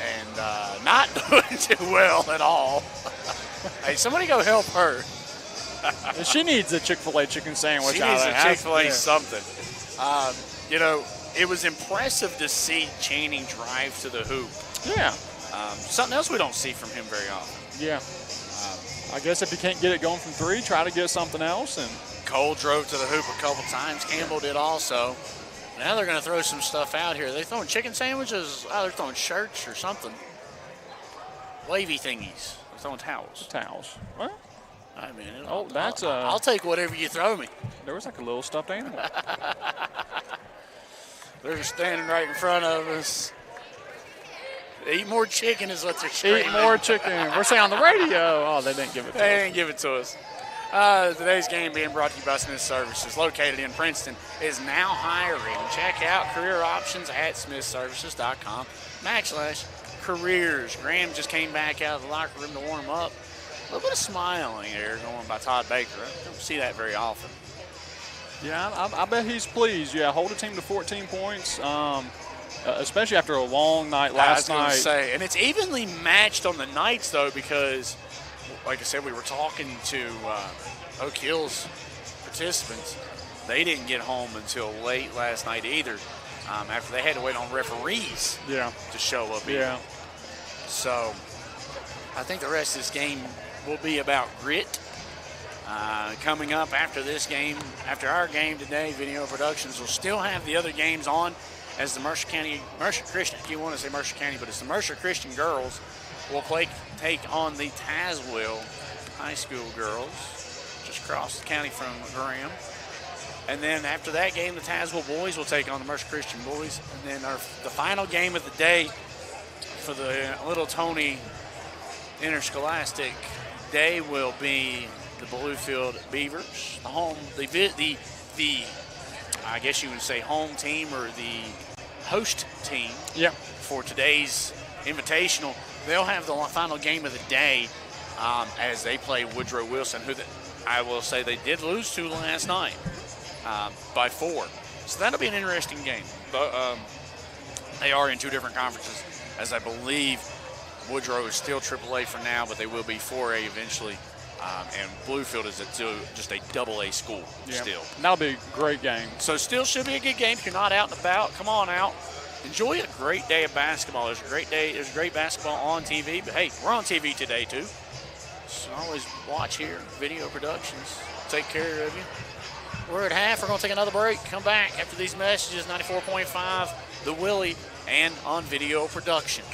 and not doing too well at all. Hey, somebody go help her. She needs a Chick-fil-A chicken sandwich. She needs a Chick-fil-A something. You know, it was impressive to see Channing drive to the hoop. Yeah. Something else we don't see from him very often. Yeah. I guess if you can't get it going from 3, try to get something else. And Cole drove to the hoop a couple times. Campbell did also. Now they're going to throw some stuff out here. Are they throwing chicken sandwiches? Oh, they're throwing shirts or something. Wavy thingies. They're throwing towels. Towels. Well, I mean, I'll take whatever you throw me. There was like a little stuffed animal. They're standing right in front of us. Eat more chicken is what they're screaming. Eat more chicken. We're saying on the radio. Oh, they didn't give it to us. They didn't give it to us. Today's game being brought to you by Smith Services, located in Princeton, is now hiring. Check out career options at smithservices.com/careers. Graham just came back out of the locker room to warm up. A little bit of smiling there going by Todd Baker. I don't see that very often. Yeah, I bet he's pleased. Yeah, hold a team to 14 points. Especially after a long night last night. I was going to say, and it's evenly matched on the nights, though, because, like I said, we were talking to Oak Hill's participants. They didn't get home until late last night either, after they had to wait on referees to show up. Yeah. So I think the rest of this game will be about grit. Coming up after this game, after our game today, Video Productions will still have the other games on, as the Mercer Christian, if you want to say Mercer County, but it's the Mercer Christian girls will take on the Tazewell High School girls, just across the county from Graham. And then after that game, the Tazewell boys will take on the Mercer Christian boys. And then the final game of the day for the Little Toney Interscholastic Day will be the Bluefield Beavers, the I guess you would say home team or the host team for today's invitational. They'll have the final game of the day as they play Woodrow Wilson, who I will say they did lose to last night by 4. So that'll be an interesting game. But they are in 2 different conferences, as I believe Woodrow is still AAA for now, but they will be 4A eventually. And Bluefield is just a AA school still. That'll be a great game. So still should be a good game. If you're not out and about, come on out. Enjoy a great day of basketball. There's a great basketball on TV. But, hey, we're on TV today, too. So always watch here, Video Productions. Take care of you. We're at half. We're going to take another break. Come back after these messages, 94.5, The Willie, and on Video Productions.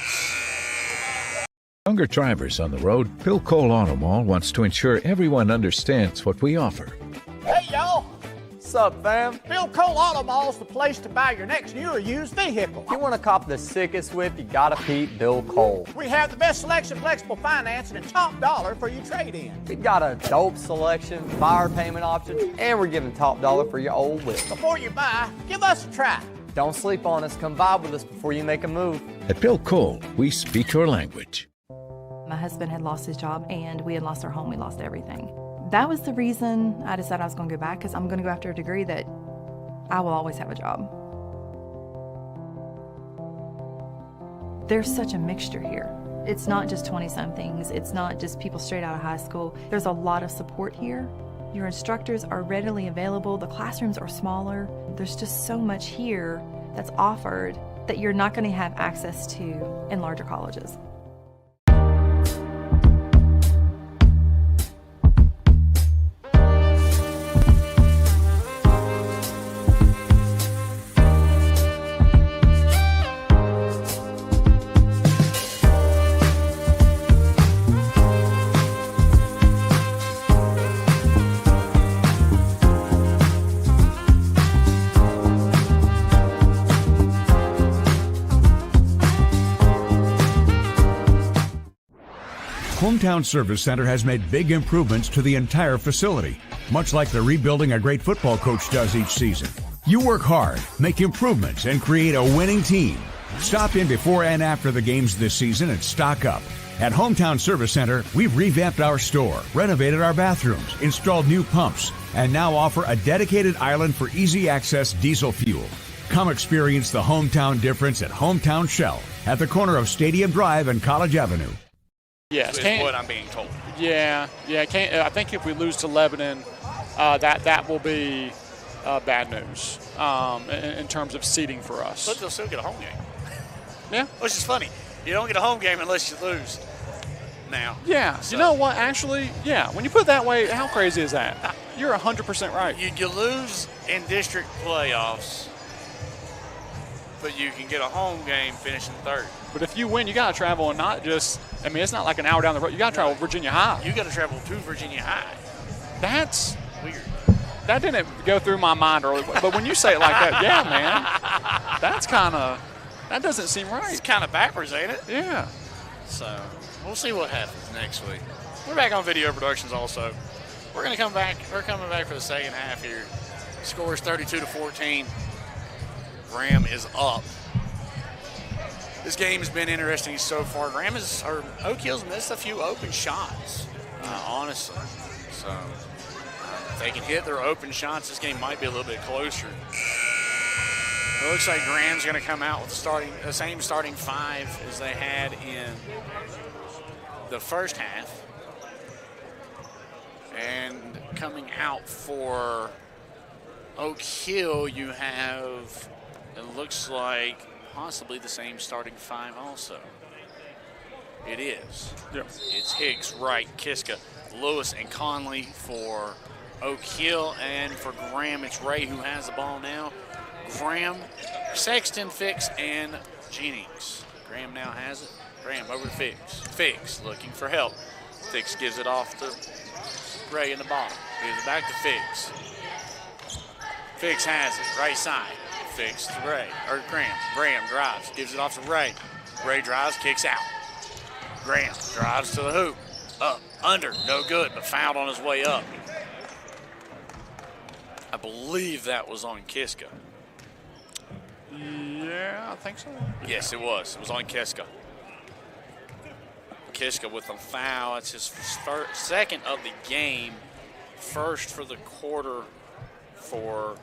Younger drivers on the road, Bill Cole Auto Mall wants to ensure everyone understands what we offer. Hey, y'all. What's up, fam? Bill Cole Auto Mall's the place to buy your next new or used vehicle. If you want to cop the sickest whip, you gotta peep Bill Cole. We have the best selection, flexible financing, and top dollar for your trade-in. We've got a dope selection, fire payment options, and we're giving top dollar for your old whip. Before you buy, give us a try. Don't sleep on us. Come vibe with us before you make a move. At Bill Cole, we speak your language. My husband had lost his job and we had lost our home. We lost everything. That was the reason I decided I was going to go back, because I'm going to go after a degree that I will always have a job. There's such a mixture here. It's not just 20-somethings. It's not just people straight out of high school. There's a lot of support here. Your instructors are readily available. The classrooms are smaller. There's just so much here that's offered that you're not going to have access to in larger colleges. Hometown Service Center has made big improvements to the entire facility, much like the rebuilding a great football coach does each season. You work hard, make improvements, and create a winning team. Stop in before and after the games this season and stock up. At Hometown Service Center, we've revamped our store, renovated our bathrooms, installed new pumps, and now offer a dedicated island for easy access diesel fuel. Come experience the hometown difference at Hometown Shell at the corner of Stadium Drive and College Avenue. Yes, is what I'm being told. Yeah. I think if we lose to Lebanon, that will be bad news in terms of seeding for us. But they'll still get a home game. Yeah. Which is funny. You don't get a home game unless you lose now. Yeah. So. You know what? Actually, yeah. When you put it that way, how crazy is that? You're 100% right. You lose in district playoffs, but you can get a home game finishing third. But if you win, you got to travel and not just, I mean, it's not like an hour down the road. You got to travel Virginia High. You got to travel to Virginia High. That's weird. That didn't go through my mind earlier. But when you say it like that, yeah, man, that doesn't seem right. It's kind of backwards, ain't it? Yeah. So we'll see what happens next week. We're back on Video Productions also. We're going to come back. We're coming back for the second half here. Scores 32-14. Graham is up. This game has been interesting so far. Oak Hill's missed a few open shots, honestly. So if they can hit their open shots, this game might be a little bit closer. It looks like Graham's going to come out with the same starting five as they had in the first half. And coming out for Oak Hill, you have, it looks like, possibly the same starting five also. It is. Yep. It's Hicks, Wright, Kiska, Lewis, and Conley for Oak Hill. And for Graham, it's Ray who has the ball now. Graham, Sexton, Fix, and Jennings. Graham now has it. Graham over to Fix. Fix looking for help. Fix gives it off to Ray in the bottom. Gives it back to Fix. Fix has it, right side. Fix to Ray, or Graham. Graham drives, gives it off to Ray. Ray drives, kicks out. Graham drives to the hoop. Up, under, no good, but fouled on his way up. I believe that was on Kiska. Yeah, I think so. Yes, it was. It was on Kiska. Kiska with a foul. It's his second of the game. First for the quarter for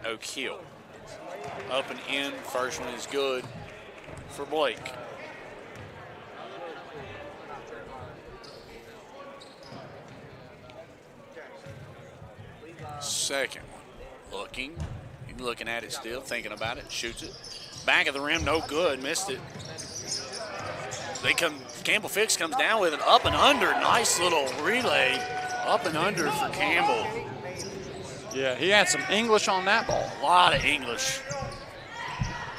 Oak Hill. Up and in, first one is good for Blake. Second one, looking at it still, thinking about it, shoots it. Back of the rim, no good, missed it. Campbell Fix comes down with it, up and under, nice little relay, up and under for Campbell. Yeah, he had some English on that ball. A lot of English.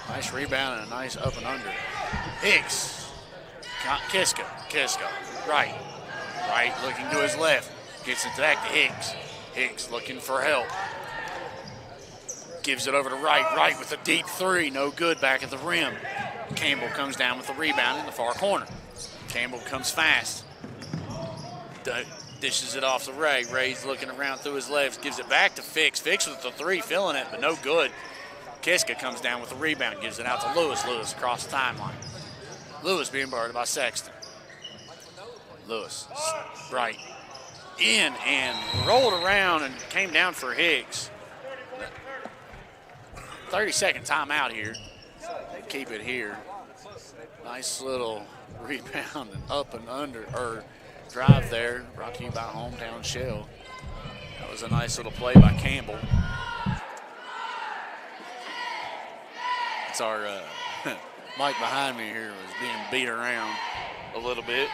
Nice rebound and a nice up and under. Hicks, Kiska, right looking to his left, gets it back to Hicks. Hicks looking for help. Gives it over to Wright with a deep three, no good back at the rim. Campbell comes down with the rebound in the far corner. Campbell comes fast. Dishes it off to Ray. Ray's looking around through his legs, gives it back to Fix. Fix with the three, filling it, but no good. Kiska comes down with the rebound, gives it out to Lewis. Lewis across the timeline. Lewis being guarded by Sexton. Lewis, right in and rolled around and came down for Hicks. 30-second timeout here. Keep it here. Nice little rebound and up and under, or drive there, brought to you by Hometown Shell. That was a nice little play by Campbell. It's our Mike behind me here was being beat around a little bit.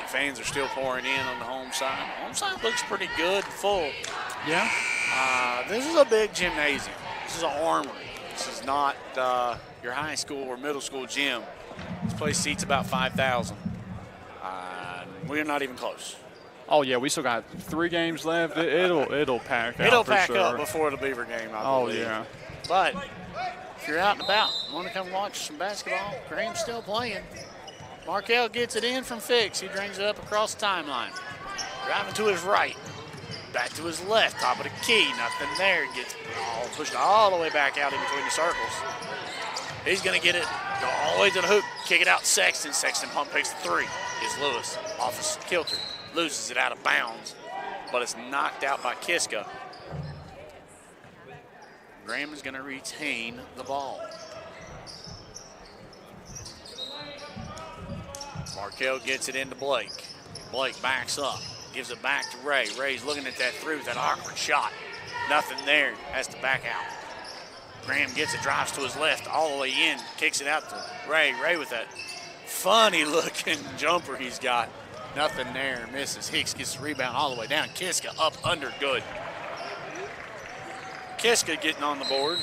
Fans are still pouring in on the home side. Home side looks pretty good, full. Yeah. This is a big gymnasium. This is an armory. This is not your high school or middle school gym. This place seats about 5,000. We're not even close. Oh yeah, we still got 3 games left. It'll pack out. It'll for pack sure. up before the Beaver game, I believe. Oh yeah. But if you're out and about, want to come watch some basketball, Graham's still playing. Markel gets it in from Fix. He brings it up across the timeline. Driving to his right. Back to his left, top of the key. Nothing there. Gets pushed all the way back out in between the circles. He's going to get it, go all the way to the hoop, kick it out Sexton. Sexton pump fakes the 3. Is Lewis off his kilter. Loses it out of bounds, but it's knocked out by Kiska. Graham is going to retain the ball. Markel gets it into Blake. Blake backs up, gives it back to Ray. Ray's looking at that through, that awkward shot. Nothing there, has to back out. Graham gets it, drives to his left, all the way in, kicks it out to Ray. Ray with that funny looking jumper he's got. Nothing there, misses. Hicks gets the rebound all the way down. Kiska up under, good. Kiska getting on the board.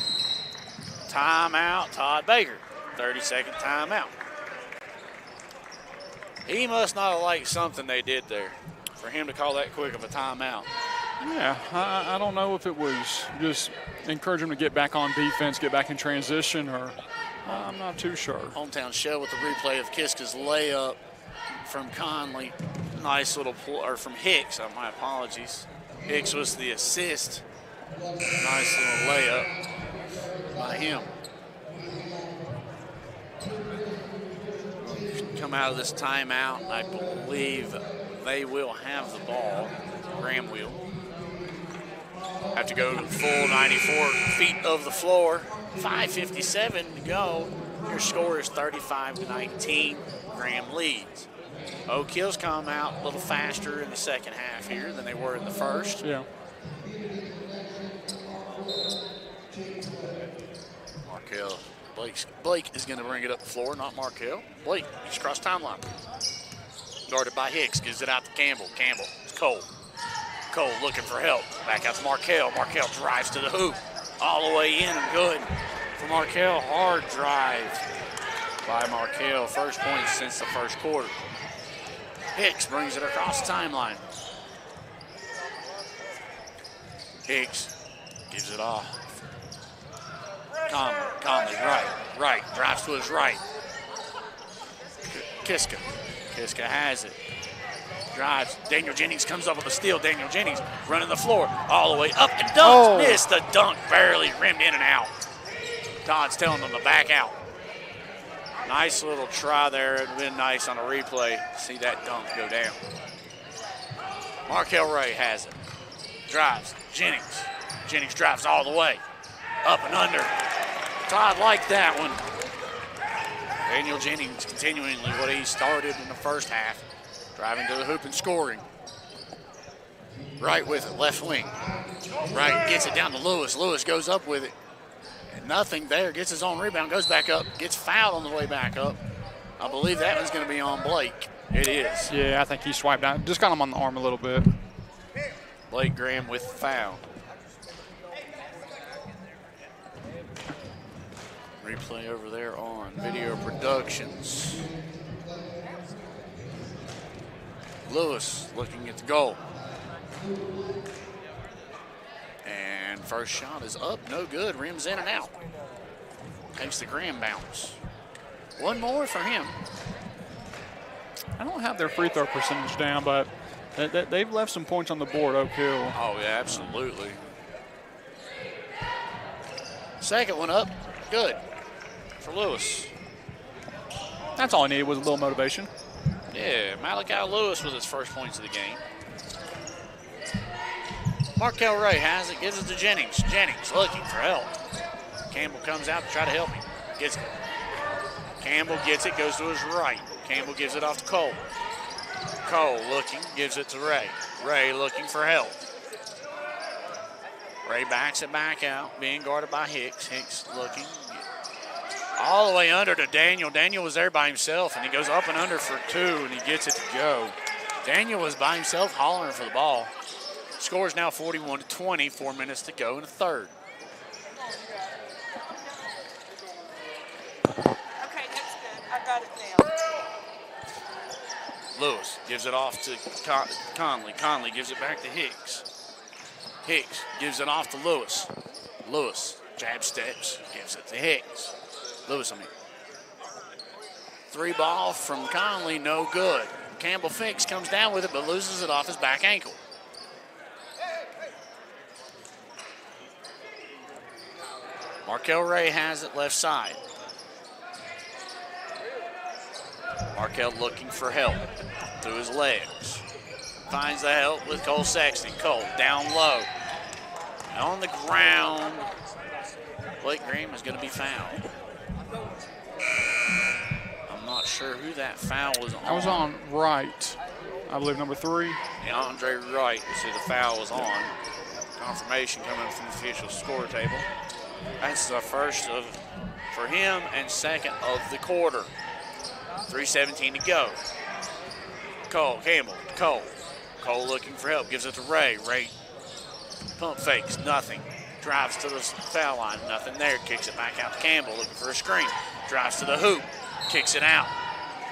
Timeout, Todd Baker. 30-second timeout. He must not have liked something they did there for him to call that quick of a timeout. Yeah, I don't know if it was just encourage him to get back on defense, get back in transition, or I'm not too sure. Hometown Shell with the replay of Kiska's layup from Conley. Nice little or from Hicks, my apologies. Hicks was the assist. Nice little layup by him. Come out of this timeout, I believe they will have the ball. Graham will. Have to go to the full 94 feet of the floor. 5:57 to go. Your score is 35-19. Graham leads. Oak Hill's come out a little faster in the second half here than they were in the first. Yeah. Markel. Blake is going to bring it up the floor, not Markel. Blake, he's across timeline. Guarded by Hicks, gives it out to Campbell. Campbell, it's Cole. Cole looking for help. Back out to Markel. Markel drives to the hoop. All the way in and good for Markel. Hard drive by Markel. First point since the first quarter. Hicks brings it across the timeline. Hicks gives it off. Conley, right, drives to his right. Kiska has it. Drives, Daniel Jennings comes up with a steal. Daniel Jennings running the floor all the way up and dunks. Missed the dunk, barely rimmed in and out. Todd's telling them to back out. Nice little try there. It would have been nice on a replay. See that dunk go down. Markel Ray has it. Drives, Jennings. Jennings drives all the way. Up and under. Todd liked that one. Daniel Jennings continuing what he started in the first half. Driving to the hoop and scoring. Right with it, left wing. Right, gets it down to Lewis. Lewis goes up with it. And nothing there, gets his own rebound, goes back up, gets fouled on the way back up. I believe that one's going to be on Blake. It is. Yeah, I think he swiped down. Just got him on the arm a little bit. Blake Graham with the foul. Replay over there on Video Productions. Lewis looking at the goal. And first shot is up, no good. Rims in and out. Takes the Graham bounce. One more for him. I don't have their free throw percentage down, but they've left some points on the board, Oak Hill. Oh, yeah, absolutely. Second one up, good for Lewis. That's all I needed was a little motivation. Yeah, Malachi Lewis with his first points of the game. Markel Ray has it, gives it to Jennings. Jennings looking for help. Campbell comes out to try to help him. Gets it. Campbell gets it, goes to his right. Campbell gives it off to Cole. Cole looking, gives it to Ray. Ray looking for help. Ray backs it back out, being guarded by Hicks. Hicks looking all the way under to Daniel. Daniel was there by himself, and he goes up and under for 2, and he gets it to go. Daniel was by himself hollering for the ball. Score is now 41-20, 4 minutes to go in the third. Okay, that's good. I got it now. Lewis gives it off to Conley. Conley gives it back to Hicks. Hicks gives it off to Lewis. Lewis jab steps, gives it to Hicks. Lewis, 3 ball from Conley, no good. Campbell Fix comes down with it, but loses it off his back ankle. Markel Ray has it left side. Markel looking for help through his legs. Finds the help with Cole Sexton. Cole down low. On the ground. Blake Graham is going to be fouled. I'm not sure who that foul was on. I was on Wright, I believe number 3. And Andre Wright is who the foul was on. Confirmation coming from the official score table. That's the first for him and second of the quarter. 3:17 to go. Cole, Campbell, Cole. Cole looking for help, gives it to Ray. Ray pump fakes, nothing. Drives to the foul line, nothing there. Kicks it back out to Campbell, looking for a screen. Drives to the hoop, kicks it out.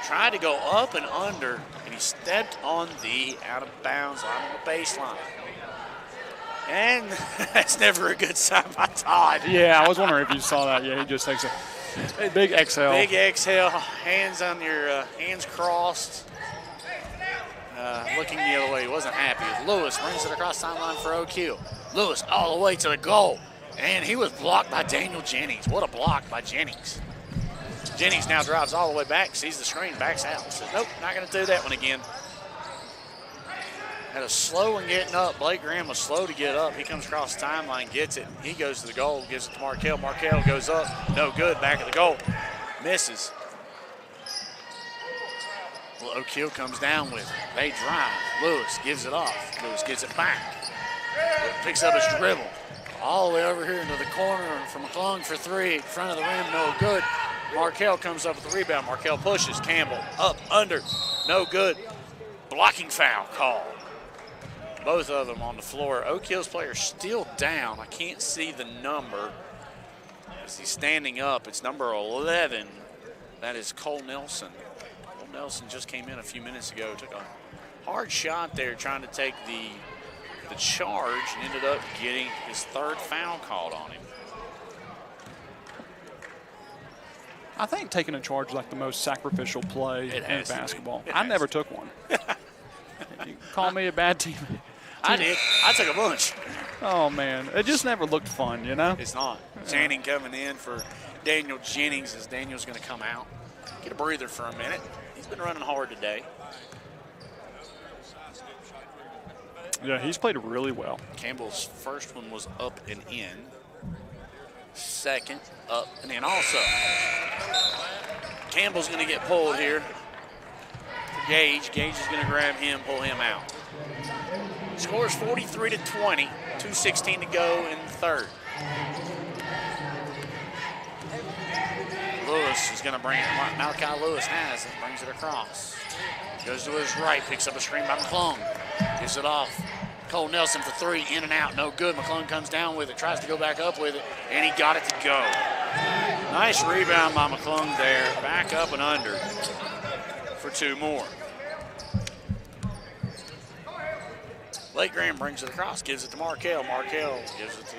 Tried to go up and under, and he stepped on the out of bounds line on the baseline. And that's never a good sign by Todd. Yeah, I was wondering if you saw that. Yeah, he just takes a big exhale. Big exhale, hands on your hands crossed. Looking the other way, he wasn't happy. Lewis brings it across the timeline for Oak Hill. Lewis all the way to the goal. And he was blocked by Daniel Jennings. What a block by Jennings. Jennings now drives all the way back, sees the screen, backs out. Says, nope, not going to do that one again. Had a slow in getting up. Blake Graham was slow to get up. He comes across the timeline, gets it. He goes to the goal, gives it to Markel. Markel goes up, no good, back of the goal. Misses. Well, Oak Hill comes down with it. They drive. Lewis gives it off. Lewis gets it back. Picks up his dribble. All the way over here into the corner for McClung for 3. In front of the rim, no good. Markel comes up with the rebound. Markel pushes. Campbell up, under, no good. Blocking foul call. Both of them on the floor. Oak Hill's player still down. I can't see the number as he's standing up. It's number 11. That is Cole Nelson. Cole Nelson just came in a few minutes ago. Took a hard shot there trying to take the charge and ended up getting his 3rd foul called on him. I think taking a charge is like the most sacrificial play in basketball. I never took one. You call me a bad teammate. I did. I took a bunch. Oh, man. It just never looked fun, you know? It's not. Channing coming in for Daniel Jennings as Daniel's going to come out. Get a breather for a minute. He's been running hard today. Yeah, he's played really well. Campbell's first one was up and in. Second, up and in also. Campbell's going to get pulled here. Gage. Gage is going to grab him, pull him out. Scores 43-20, 2:16 to go in the third. Lewis is going to bring it. Malachi Lewis has it, brings it across. Goes to his right, picks up a screen by McClung. Gives it off. Cole Nelson for 3, in and out, no good. McClung comes down with it, tries to go back up with it, and he got it to go. Nice rebound by McClung there. Back up and under for 2 more. Blake Graham brings it across, gives it to Markel. Markel gives it to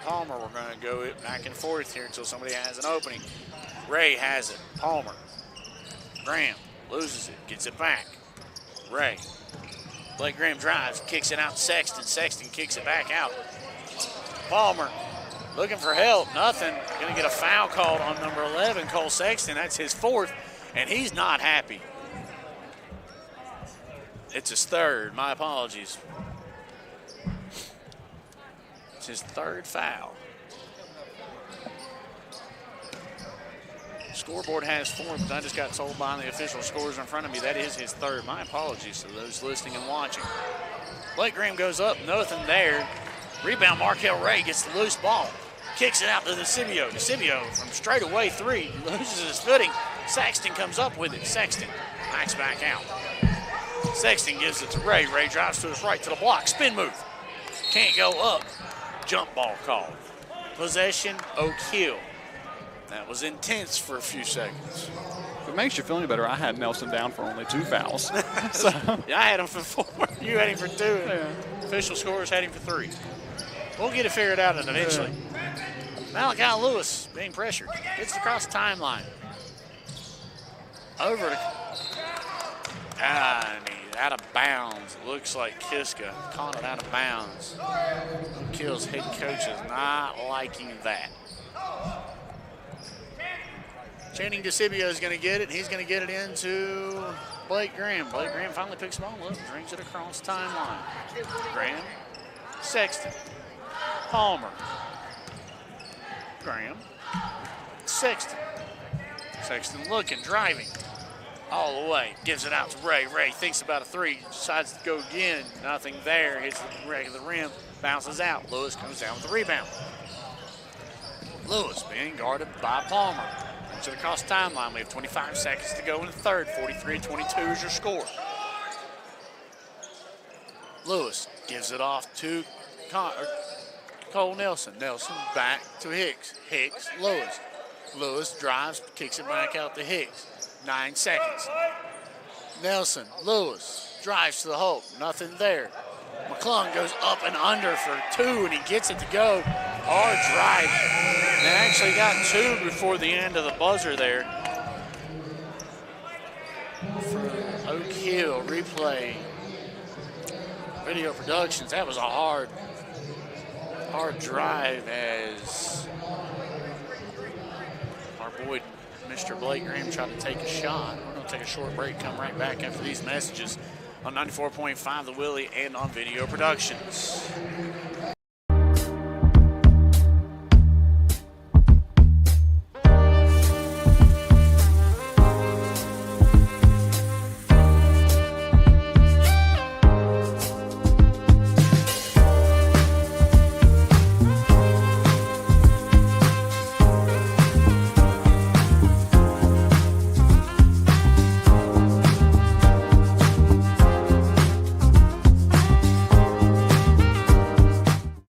Palmer. We're going to go it back and forth here until somebody has an opening. Ray has it. Palmer. Graham loses it, gets it back. Ray. Blake Graham drives, kicks it out to Sexton. Sexton kicks it back out. Palmer looking for help, nothing. Going to get a foul called on number 11, Cole Sexton. That's his 4th, and he's not happy. It's his 3rd, my apologies. It's his 3rd foul. Scoreboard has 4, but I just got told by the official scores in front of me that is his 3rd. My apologies to those listening and watching. Blake Graham goes up, nothing there. Rebound, Markel Ray gets the loose ball. Kicks it out to DeCibio. DeCibio from straightaway 3, loses his footing. Sexton comes up with it. Sexton backs back out. Sexton gives it to Ray. Ray drives to his right to the block. Spin move. Can't go up. Jump ball called. Possession, Oak Hill. That was intense for a few seconds. If it makes you feel any better, I had Nelson down for only 2 fouls. So. Yeah, I had him for 4. You had him for 2. Yeah. Official scores had him for 3. We'll get it figured out eventually. Malachi Lewis being pressured. Gets across the timeline. Over to out of bounds. Looks like Kiska caught it out of bounds. Kill's head coach is not liking that. Channing DeCibio is going to get it. He's going to get it into Blake Graham. Blake Graham finally picks the ball up, brings it across the timeline. Graham, Sexton, Palmer, Graham, Sexton. Sexton looking, driving. All the way, gives it out to Ray. Ray thinks about a 3, decides to go again. Nothing there, hits the rack of the rim, bounces out. Lewis comes down with the rebound. Lewis being guarded by Palmer. To the cross timeline, we have 25 seconds to go in the 3rd. 43-22 is your score. Lewis gives it off to Cole Nelson. Nelson back to Hicks. Hicks, Lewis. Lewis drives, kicks it back out to Hicks. 9 seconds. Nelson, Lewis, drives to the hole. Nothing there. McClung goes up and under for 2, and he gets it to go. Hard drive. They actually got 2 before the end of the buzzer there. For Oak Hill replay. Video Productions. That was a hard drive as our boy Mr. Blake Graham tried to take a shot. We're going to take a short break, come right back after these messages on 94.5 The Willie and on Video Productions.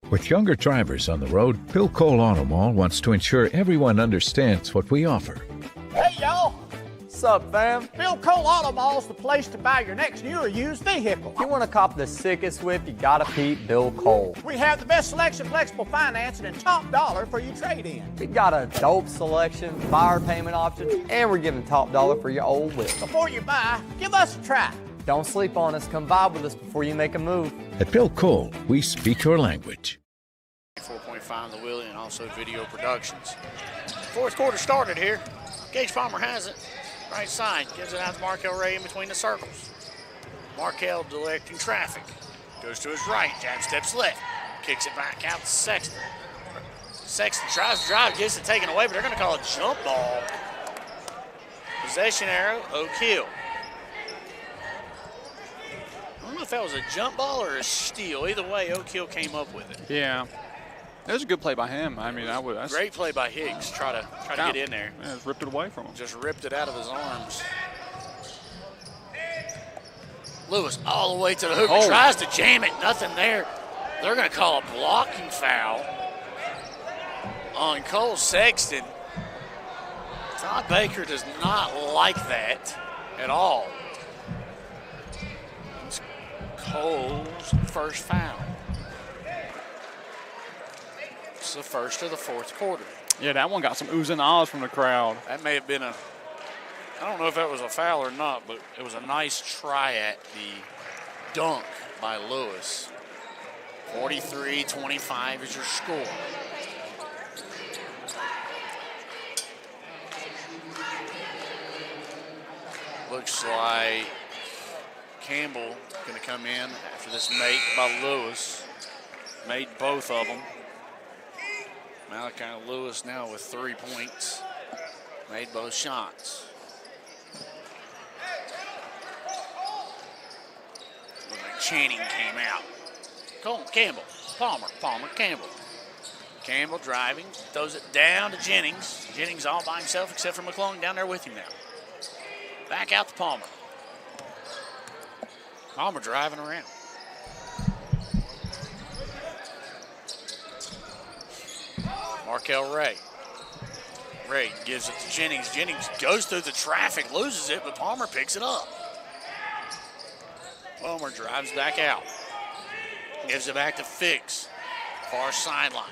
With younger drivers on the road, Bill Cole Auto Mall wants to ensure everyone understands what we offer. Hey, y'all. What's up, fam? Bill Cole Auto Mall's the place to buy your next new or used vehicle. If you want to cop the sickest whip, you gotta peep Bill Cole. We have the best selection, flexible financing, and top dollar for your trade-in. We got a dope selection, fire payment options, and we're giving top dollar for your old whip. Before you buy, give us a try. Don't sleep on us. Come vibe with us before you make a move. At Bill Cole, we speak your language. 4.5 The Willie and also Video Productions. 4th quarter started here. Gage Palmer has it. Right side. Gives it out to Markel Ray in between the circles. Markel directing traffic. Goes to his right. Jab steps left. Kicks it back out to Sexton. Sexton tries to drive, gets it taken away, but they're going to call a jump ball. Possession arrow, Oak Hill. I don't know if that was a jump ball or a steal. Either way, Oak Hill came up with it. Yeah. That was a good play by him. I mean, that's great play by Higgs. Try to get in there. Yeah, just ripped it away from him. Just ripped it out of his arms. Lewis all the way to the hoop. Oh. Tries to jam it. Nothing there. They're going to call a blocking foul on Cole Sexton. Todd Baker does not like that at all. It's Cole's first foul. It's the first of the 4th quarter. Yeah, that one got some oohs and ahs from the crowd. That may have been I don't know if that was a foul or not, but it was a nice try at the dunk by Lewis. 43-25 is your score. Looks like Campbell going to come in after this make by Lewis. Made both of them. Malachi Lewis now with 3 points. Made both shots. Looked like Channing came out. Colton Campbell, Palmer, Campbell. Campbell driving, throws it down to Jennings. Jennings all by himself except for McClung down there with him now. Back out to Palmer. Palmer driving around. Markel Ray. Ray gives it to Jennings. Jennings goes through the traffic, loses it, but Palmer picks it up. Palmer drives back out. Gives it back to Fix. Far sideline.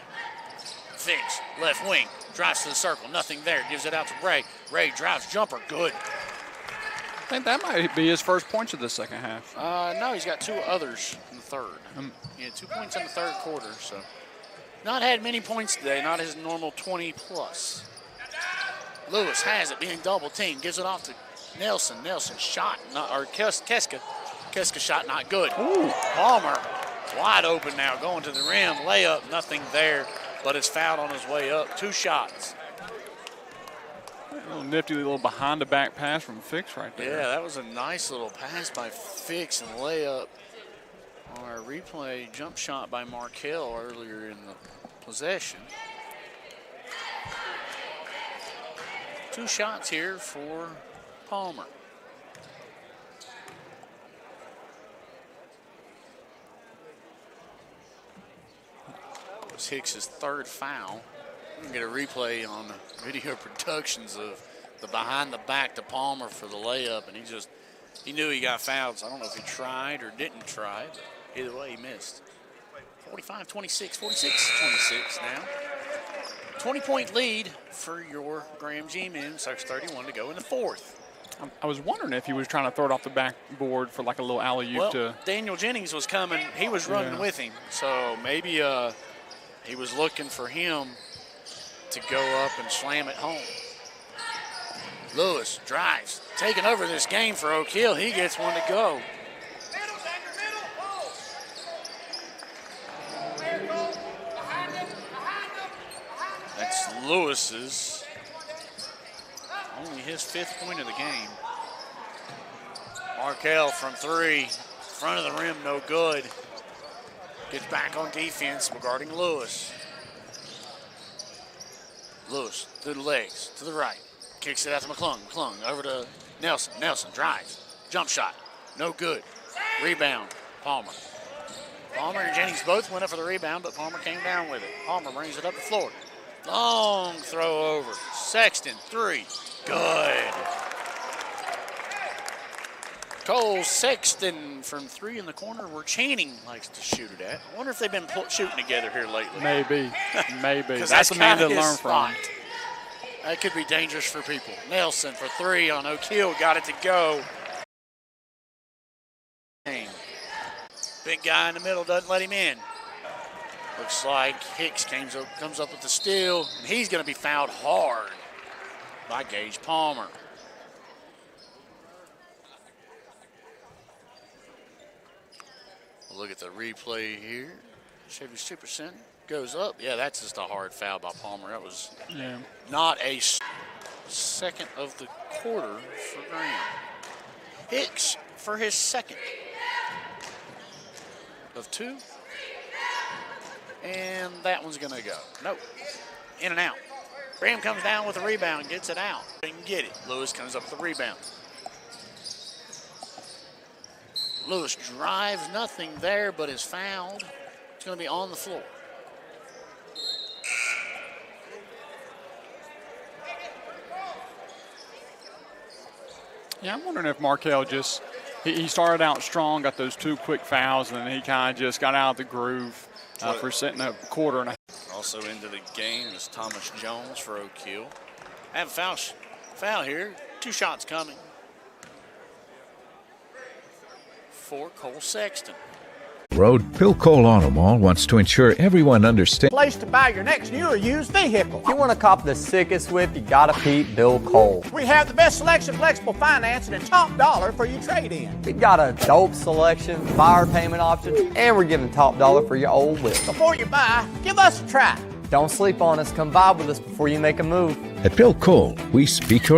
Fix, left wing, drives to the circle, nothing there. Gives it out to Ray. Ray drives, jumper, good. I think that might be his first points of the second half. No, he's got 2 others in the third. Yeah, 2 points in the third quarter, so. Not had many points today, not his normal 20 plus. Lewis has it, being double teamed, gives it off to Nelson. Nelson shot, or Keska. Keska shot not good. Ooh. Palmer wide open now, going to the rim, layup, nothing there, but it's fouled on his way up. 2 shots. A little nifty little behind the back pass from Fix right there. Yeah, that was a nice little pass by Fix and layup. Our replay jump shot by Markel earlier in the possession. 2 shots here for Palmer. It was Hicks's 3rd foul. We're going to get a replay on the video productions of the behind the back to Palmer for the layup, and he knew he got fouled, so I don't know if he tried or didn't try, but either way, he missed. 45-26, 46-26 now. 20-point lead for your Graham G-men. 6:31 to go in the 4th. I was wondering if he was trying to throw it off the backboard for like a little alley-oop to. Daniel Jennings was coming. He was running with him, so maybe he was looking for him to go up and slam it home. Lewis drives, taking over this game for Oak Hill. He gets one to go. That's Lewis's, only his 5th point of the game. Markel from 3, front of the rim, no good. Gets back on defense regarding Lewis. Lewis through the legs, to the right. Kicks it out to McClung. McClung over to Nelson. Nelson drives. Jump shot. No good. Rebound. Palmer. Palmer and Jennings both went up for the rebound, but Palmer came down with it. Palmer brings it up the floor. Long throw over. Sexton, 3. Good. Cole Sexton from 3 in the corner where Channing likes to shoot it at. I wonder if they've been shooting together here lately. Maybe. Maybe. That's the man to learn spot. from. That could be dangerous for people. Nelson for 3 on Oak Hill. Got it to go. Big guy in the middle doesn't let him in. Looks like Hicks comes up with the steal, and he's going to be fouled hard by Gage Palmer. We'll look at the replay here. Chevy Supercenter goes up. Yeah, that's just a hard foul by Palmer. That was not a second of the quarter for Graham. Hicks for his 2nd of 2. And that one's going to go. Nope. In and out. Graham comes down with a rebound, gets it out. They can get it. Lewis comes up with the rebound. Lewis drives, nothing there, but is fouled. It's going to be on the floor. Yeah, I'm wondering if Markel just, he started out strong, got those 2 quick fouls, and then he kind of just got out of the groove for sitting a quarter and a half. Also into the game is Thomas Jones for Oak Hill. Have a foul here. 2 shots coming for Cole Sexton. Road, Bill Cole Auto Mall wants to ensure everyone understands. Place to buy your next new or used vehicle. If you want to cop the sickest whip, you gotta peep Bill Cole. We have the best selection, flexible financing, and top dollar for your trade-in. We've got a dope selection, fire payment options, and we're giving top dollar for your old whip. Before you buy, give us a try. Don't sleep on us. Come vibe with us before you make a move. At Bill Cole, we speak your